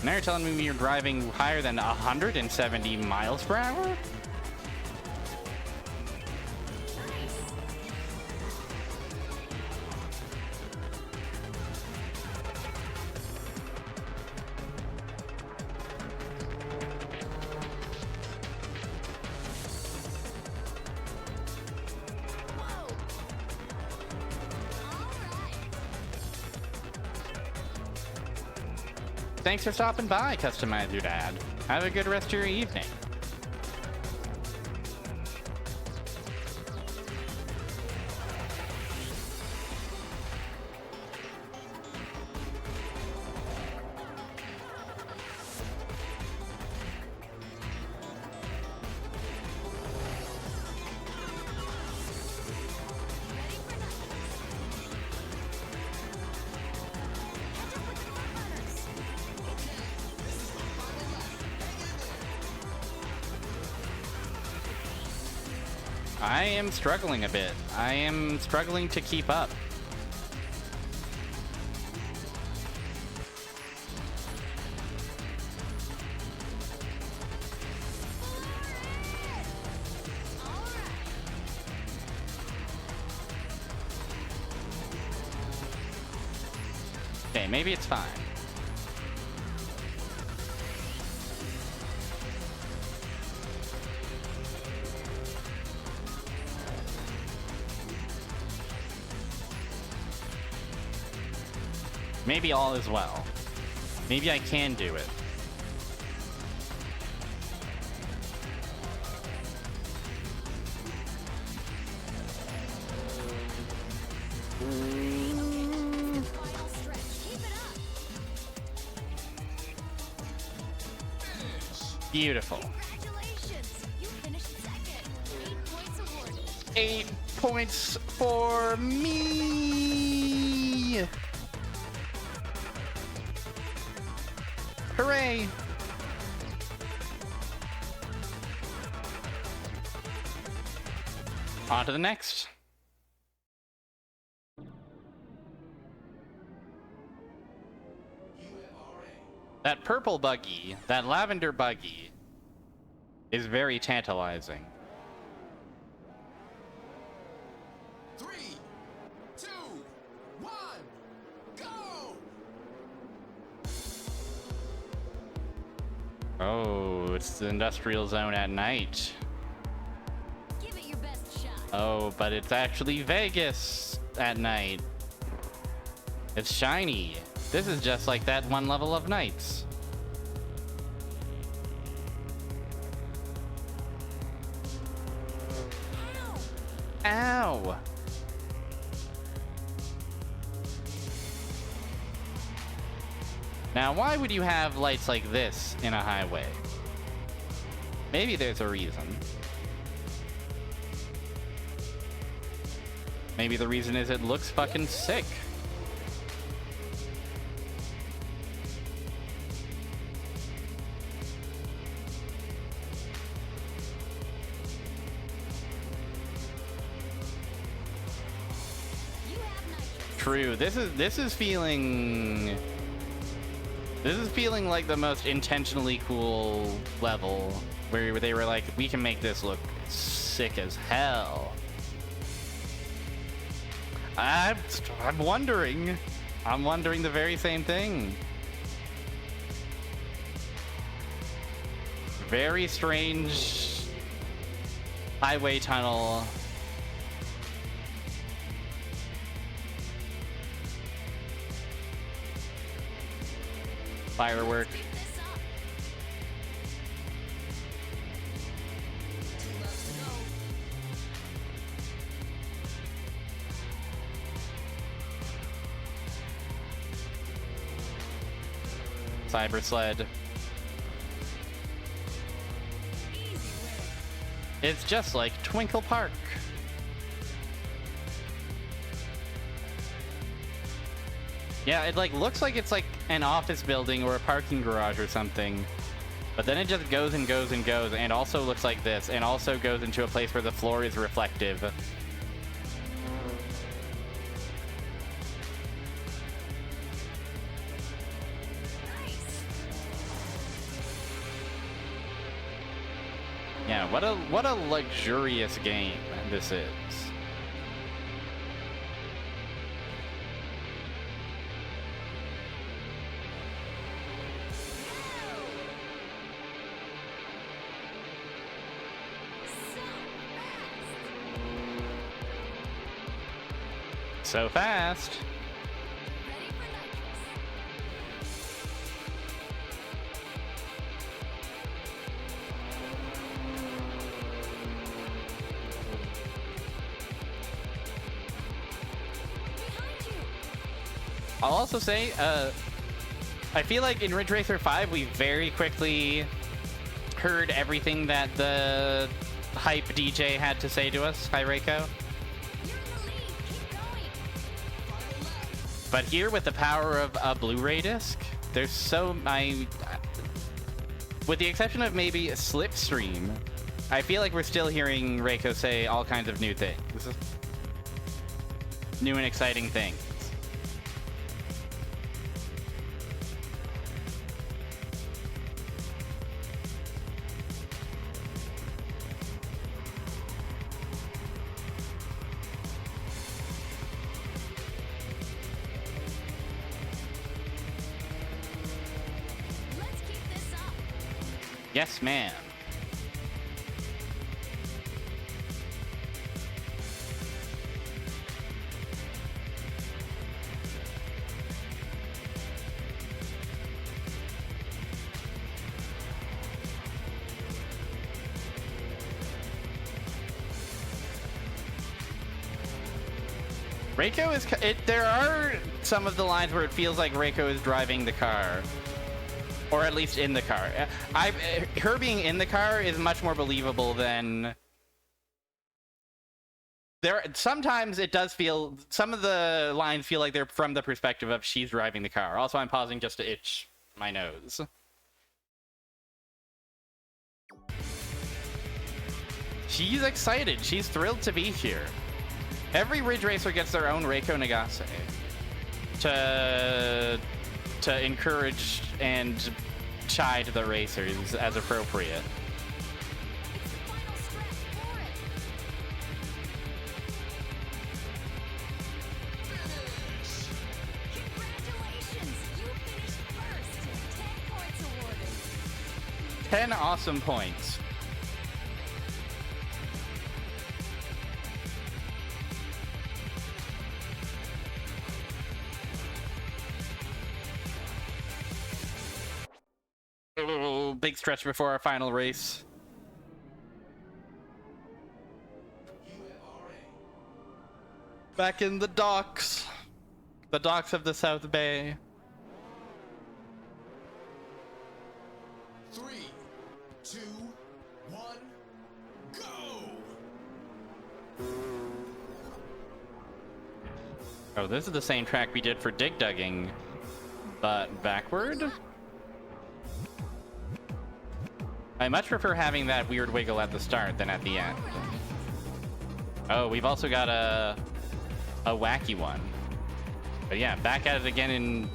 Speaker 1: Now you're telling me you're driving higher than 170 miles per hour? Thanks for stopping by, Customize Your Dad. Have a good rest of your evening. I am struggling a bit. I am struggling to keep up. Okay, maybe it's fine. Maybe all is well. Maybe I can do it.
Speaker 4: Final stretch. Keep it up.
Speaker 1: Beautiful.
Speaker 4: Congratulations. You finished second. 8 points awarded.
Speaker 1: 8 points for me. Hooray! On to the next. That purple buggy, that lavender buggy, is very tantalizing.
Speaker 3: 3, 2, 1, go!
Speaker 1: Oh, it's the industrial zone at night.
Speaker 4: Give it your best shot.
Speaker 1: Oh, but it's actually Vegas at night. It's shiny. This is just like that one level of Nights. Ow! Now, why would you have lights like this in a highway? Maybe there's a reason. Maybe the reason is it looks fucking sick. True. This is feeling like the most intentionally cool level where they were like, we can make this look sick as hell. I'm wondering the very same thing. Very strange highway tunnel. Firework. Cyber sled. It's just like Twinkle Park. Yeah, it like looks like it's like an office building or a parking garage or something. But then it just goes and goes and goes, and also looks like this, and also goes into a place where the floor is reflective. Yeah, what a luxurious game this is. So fast.
Speaker 4: Ready for nitrous. Behind you.
Speaker 1: I'll also say, I feel like in Ridge Racer 5, we very quickly heard everything that the hype DJ had to say to us. Hi, Reiko.
Speaker 4: You're in the lead. Keep going.
Speaker 1: But here, with the power of a Blu-ray disc, there's so... with the exception of maybe a Slipstream, I feel like we're still hearing Reiko say all kinds of new things. New and exciting things.
Speaker 4: Let's keep this up.
Speaker 1: Yes, ma'am. Reiko is... there are some of the lines where it feels like Reiko is driving the car. Or at least in the car. Her being in the car is much more believable than... Sometimes it does feel... Some of the lines feel like they're from the perspective of she's driving the car. Also, I'm pausing just to itch my nose. she's excited. She's thrilled to be here. Every Ridge Racer gets their own Reiko Nagase to encourage and chide the racers as appropriate.
Speaker 4: It's the final stretch for it. Congratulations! You finished first. 10 points awarded.
Speaker 1: 10 awesome points. Oh, big stretch before our final race. Back in the docks of the South Bay.
Speaker 3: 3, 2, 1, go!
Speaker 1: Oh, this is the same track we did for dig dugging, but backward? I much prefer having that weird wiggle at the start than at the end. Oh, we've also got a wacky one. But yeah, back at it again in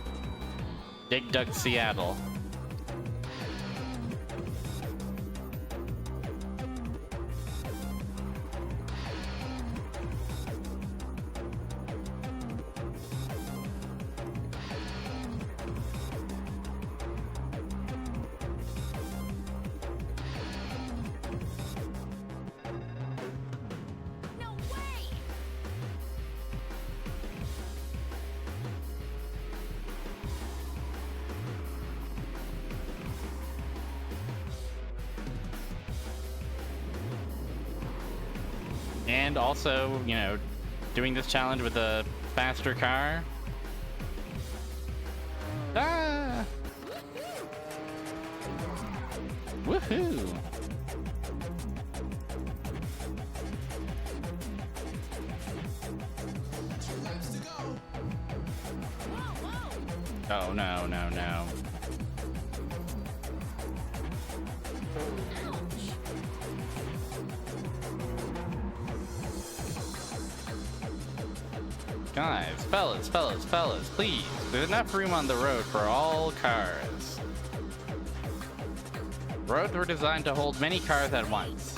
Speaker 1: Dig Dug Seattle.
Speaker 4: No way!
Speaker 1: And also, you know, doing this challenge with a faster car. Ah! Woohoo! Oh, no, no, no. Guys, fellas, please. There's enough room on the road for all cars. Roads were designed to hold many cars at once.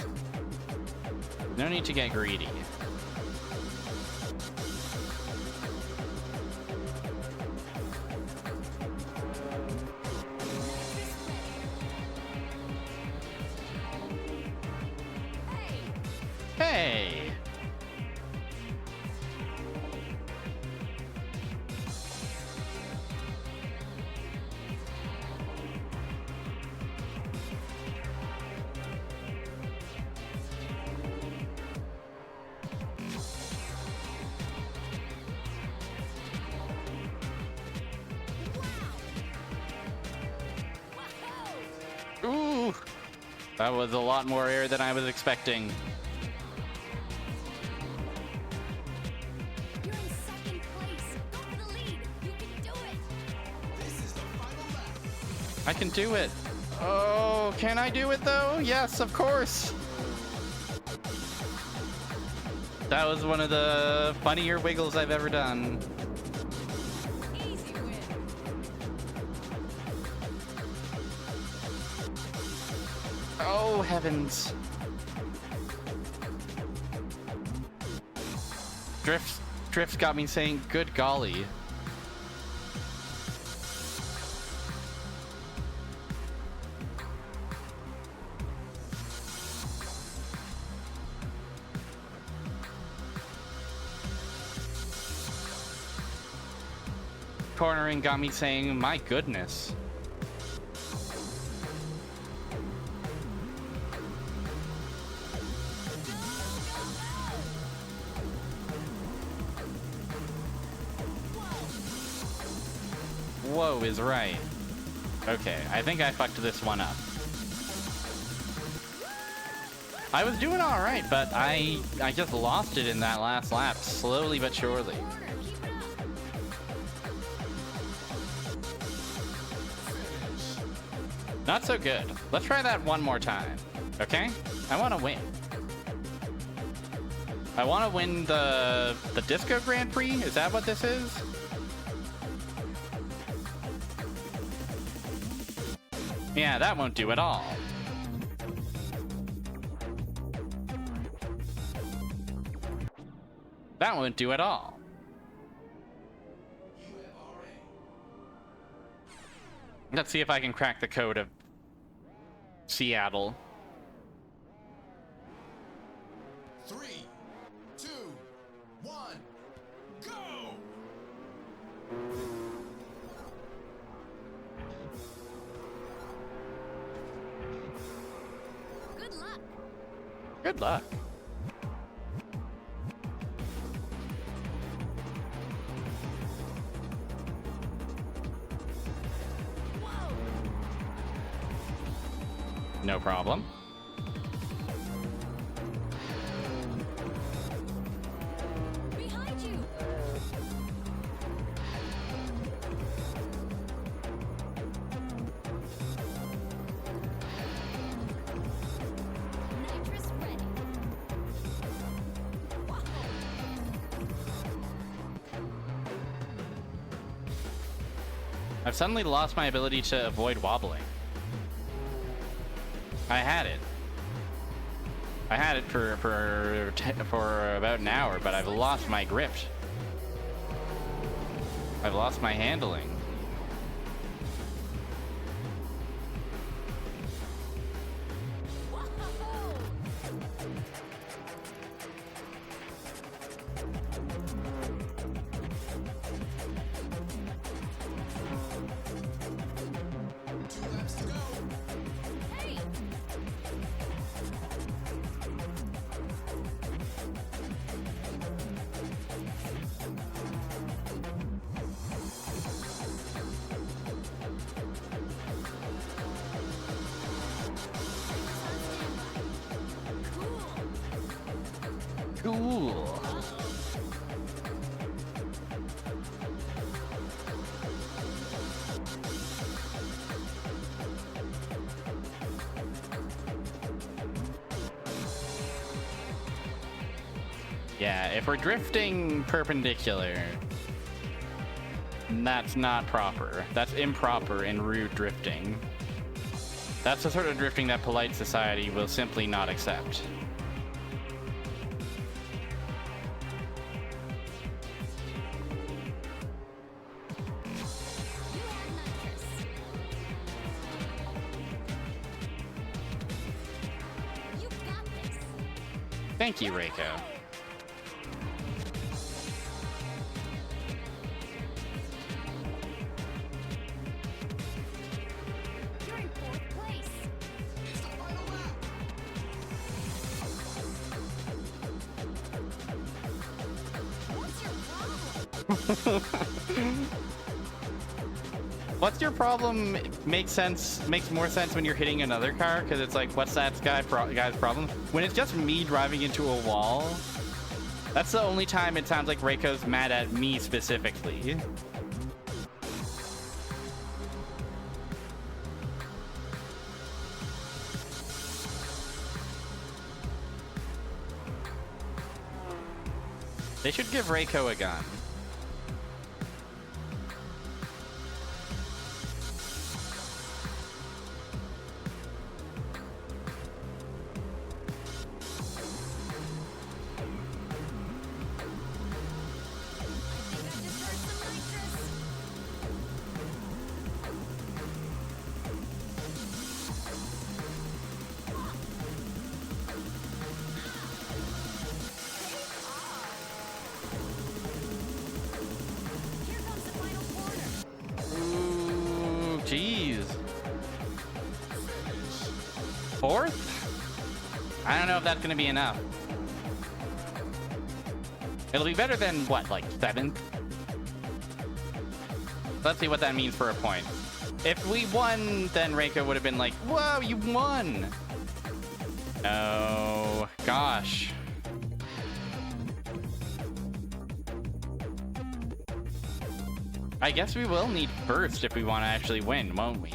Speaker 1: No need to get greedy. Hey! Ooh! That was a lot more air than I was expecting.
Speaker 4: You're in second place. Go for the lead. You can do it.
Speaker 3: This is the final lap.
Speaker 1: I can do it. Oh, can I do it though? Yes, of course. That was one of the funnier wiggles I've ever done.
Speaker 4: Easy win.
Speaker 1: Oh, heavens. Drift's got me saying, good golly. Cornering got me saying, my goodness. Whoa is right. Okay, I think I fucked this one up. I was doing all right, but I just lost it in that last lap, slowly but surely.
Speaker 4: Corner, keep it up.
Speaker 1: Not so good. Let's try that one more time, okay? I want to win. I want to win the Disco Grand Prix. Is that what this is? Yeah, that won't do at all. That won't do at all. Let's see if I can crack the code of Seattle.
Speaker 3: 3, 2, 1, go!
Speaker 4: Good luck.
Speaker 1: Good luck. No problem.
Speaker 4: Behind you. Nitrous ready. Wow.
Speaker 1: I've suddenly lost my ability to avoid wobbling. I had it. I had it for about an hour, but I've lost my grip. I've lost my handling.
Speaker 4: Whoa.
Speaker 3: Two laps to go.
Speaker 4: Hey.
Speaker 1: Cool. Yeah, if we're drifting perpendicular, that's not proper. That's improper and rude drifting. That's the sort of drifting that polite society will simply not accept.
Speaker 4: You have nitrous. You got this.
Speaker 1: Thank you, Reiko.
Speaker 4: You're in fourth place.
Speaker 3: It's the final lap.
Speaker 4: What's your problem?
Speaker 1: What's your problem? Makes more sense when you're hitting another car, because it's like, what's that guy's problem? When it's just me driving into a wall, that's the only time it sounds like Reiko's mad at me specifically. They should give Reiko a gun.
Speaker 4: I just heard some nitrous. Here comes the final corner.
Speaker 1: Ooh, jeez. Fourth? I don't know if that's gonna be enough. It'll be better than what, like seventh? Let's see what that means for a point. If we won, then Reiko would have been like, whoa, you won! Oh, gosh. I guess we will need first if we want to actually win, won't we?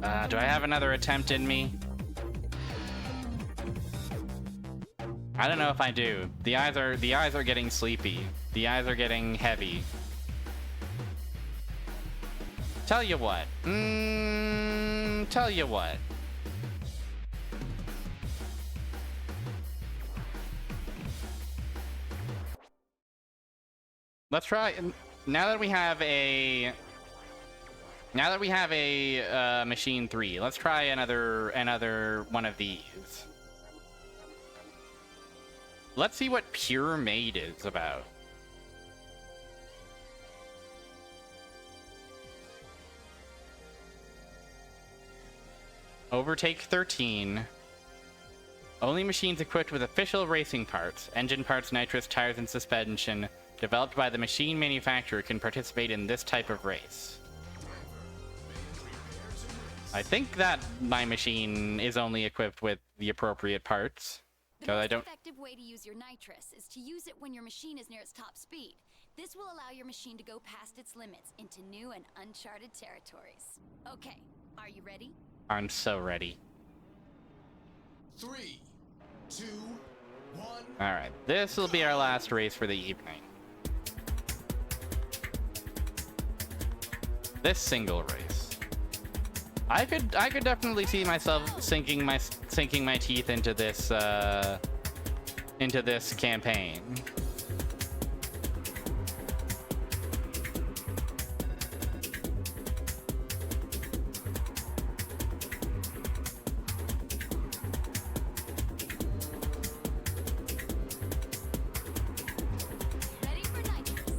Speaker 1: Do I have another attempt in me? I don't know if I do. The eyes are getting sleepy. The eyes are getting heavy. Tell you what. Tell you what. Let's try. Now that we have a machine 3, let's try another one of these. Let's see what Pure Made is about. Overtake 13. Only machines equipped with official racing parts, engine parts, nitrous, tires, and suspension developed by the machine manufacturer can participate in this type of race. I think that my machine is only equipped with the appropriate parts.
Speaker 4: The most effective way to use your nitrous is to use it when your machine is near its top speed. This will allow your machine to go past its limits into new and uncharted territories. Okay, are you ready?
Speaker 1: I'm so ready.
Speaker 3: 3, 2, 1.
Speaker 1: Alright, this will be our last race for the evening. This single race. I could definitely see myself sinking my teeth into this campaign.
Speaker 4: Ready for nitrous.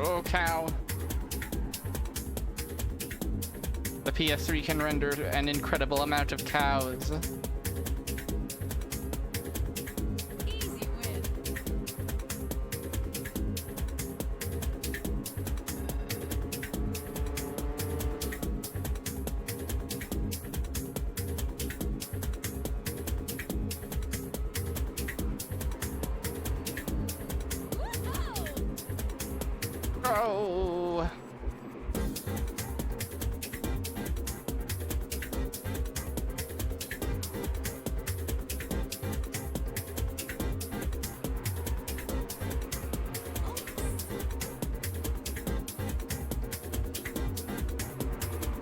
Speaker 1: Oh, cow. The ps3 can render an incredible amount of cows.
Speaker 4: Easy win. Woohoo!
Speaker 1: Oh.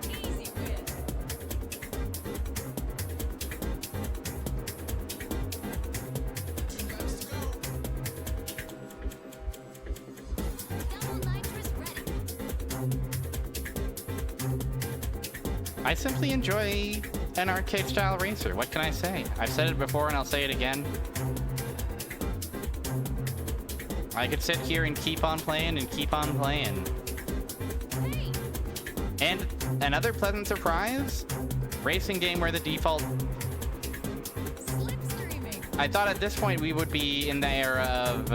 Speaker 4: Easy win. Double nitrous ready.
Speaker 1: I simply enjoy an arcade-style racer. What can I say? I've said it before and I'll say it again. I could sit here and keep on playing and keep on playing.
Speaker 4: Hey,
Speaker 1: And another pleasant surprise? Racing game where the default...
Speaker 4: slipstreaming.
Speaker 1: I thought at this point we would be in the era of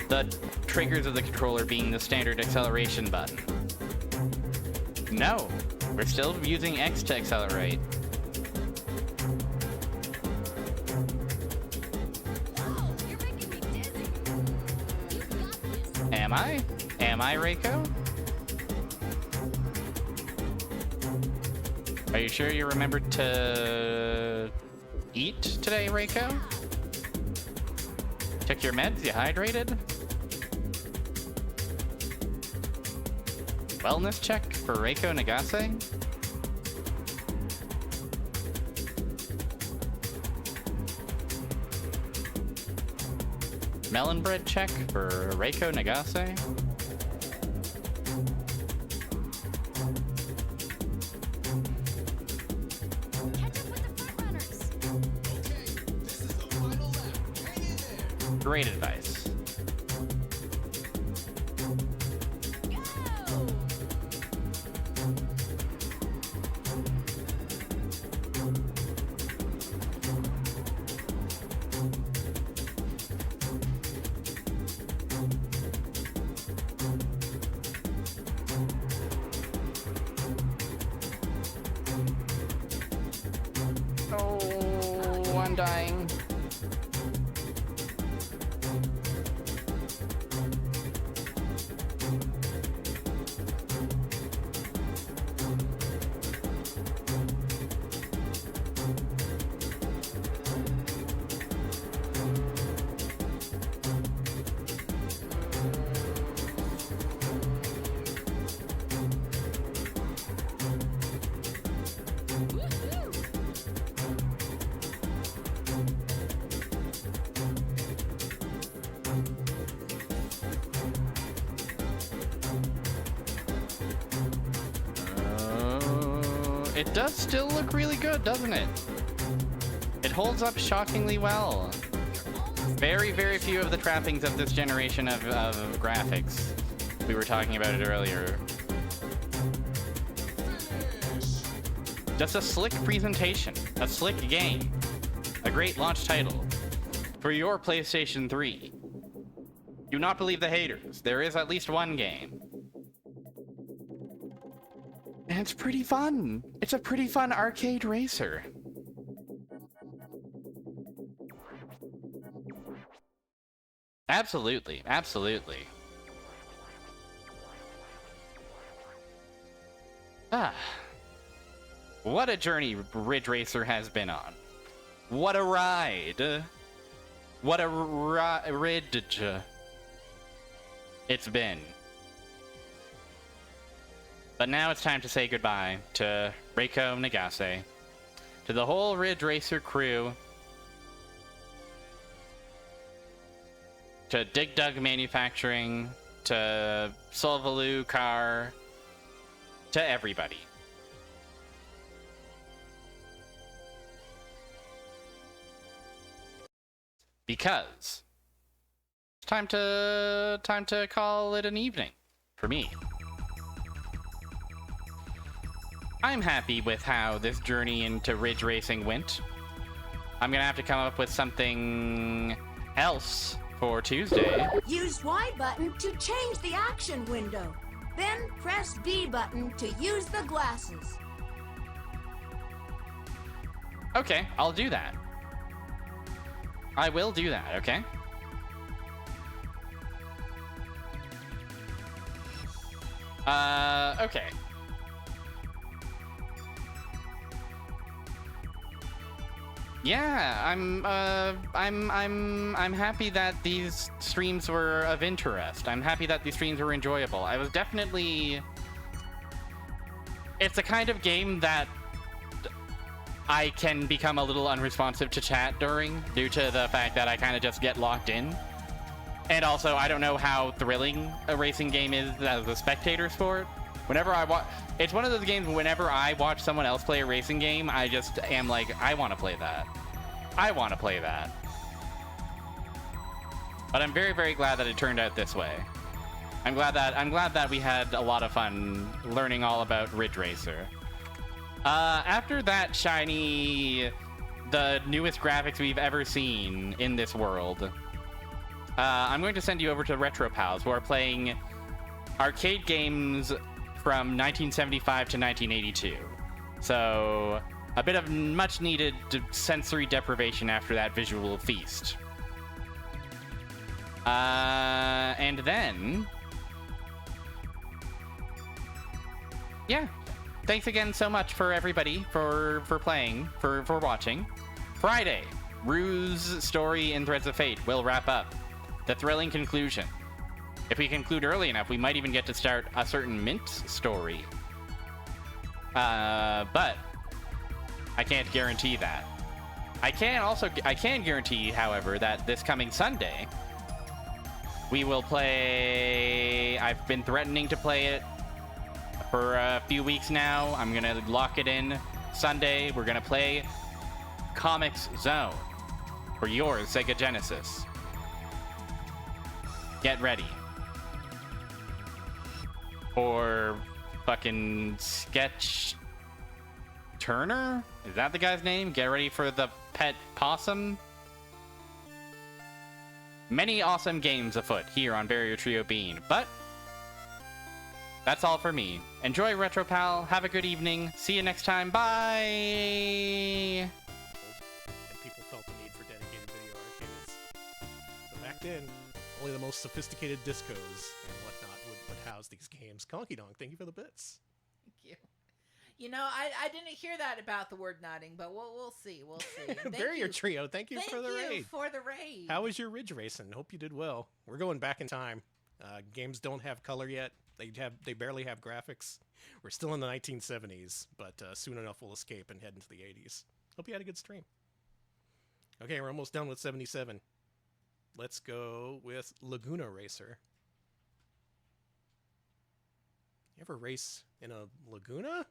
Speaker 1: the triggers of the controller being the standard acceleration button. No, we're still using X to accelerate.
Speaker 4: Whoa, you're making me dizzy. You got this.
Speaker 1: Am I? Am I, Reiko? Are you sure you remembered to eat today, Reiko? Took your meds? You hydrated? Wellness check for Reiko Nagase? Melon bread check for Reiko Nagase?
Speaker 4: Catch up with the front runners.
Speaker 3: Okay, this is the final lap. Hang in there.
Speaker 1: Great advice.
Speaker 4: Go!
Speaker 1: Oh, I'm dying. It does still look really good, doesn't it? It holds up shockingly well. Very, very few of the trappings of this generation of graphics. We were talking about it earlier. Just a slick presentation, a slick game, a great launch title for your PlayStation 3. Do not believe the haters. There is at least one game. And it's pretty fun. It's a pretty fun arcade racer. Absolutely, absolutely. Ah. What a journey Ridge Racer has been on. What a ride. What a ridge it's been. But now it's time to say goodbye to Reiko Nagase, to the whole Ridge Racer crew, to Dig Dug Manufacturing, to Solvaloo Car, to everybody. Because it's time to call it an evening for me. I'm happy with how this journey into Ridge Racing went. I'm gonna have to come up with something else for Tuesday.
Speaker 2: Use Y button to change the action window. Then press B button to use the glasses.
Speaker 1: Okay, I'll do that. I will do that, okay? Okay. Yeah, I'm happy that these streams were of interest. I'm happy that these streams were enjoyable. I was definitely... It's the kind of game that I can become a little unresponsive to chat during, due to the fact that I kind of just get locked in. And also, I don't know how thrilling a racing game is as a spectator sport. Whenever I watch... It's one of those games, whenever I watch someone else play a racing game, I just am like, I want to play that. I want to play that. But I'm very, very glad that it turned out this way. I'm glad that we had a lot of fun learning all about Ridge Racer. After that shiny, the newest graphics we've ever seen in this world, I'm going to send you over to Retro Pals, who are playing arcade games from 1975 to 1982. So, a bit of much needed sensory deprivation after that visual feast. And then... Yeah. Thanks again so much for everybody for playing, for watching. Friday, Rue's story in Threads of Fate will wrap up. The thrilling conclusion. If we conclude early enough, we might even get to start a certain Mint story. But I can't guarantee that. I can guarantee, however, that this coming Sunday, we will play... I've been threatening to play it for a few weeks now. I'm gonna lock it in. Sunday, we're gonna play Comics Zone for your Sega Genesis. Get ready. Or fucking Sketch Turner? Is that the guy's name? Get ready for the pet possum. Many awesome games afoot here on Barrier Trio Bean, but that's all for me. Enjoy RetroPal, have a good evening, see you next time, bye!
Speaker 6: And people felt the need for dedicated video arcades. But back then, only the most sophisticated discos and whatnot would house these games. Conky Donk, thank you for the bits.
Speaker 7: Thank you. You know, I didn't hear that about the word nodding, but we'll see. We'll see.
Speaker 6: Barrier Trio, thank you for the raid.
Speaker 7: Thank you for the raid.
Speaker 6: How was your Ridge Racing? Hope you did well. We're going back in time. Games don't have color yet. They barely have graphics. We're still in the 1970s, but soon enough we'll escape and head into the 80s. Hope you had a good stream. Okay, we're almost done with 77. let's go with Laguna Racer. You ever race in a Laguna?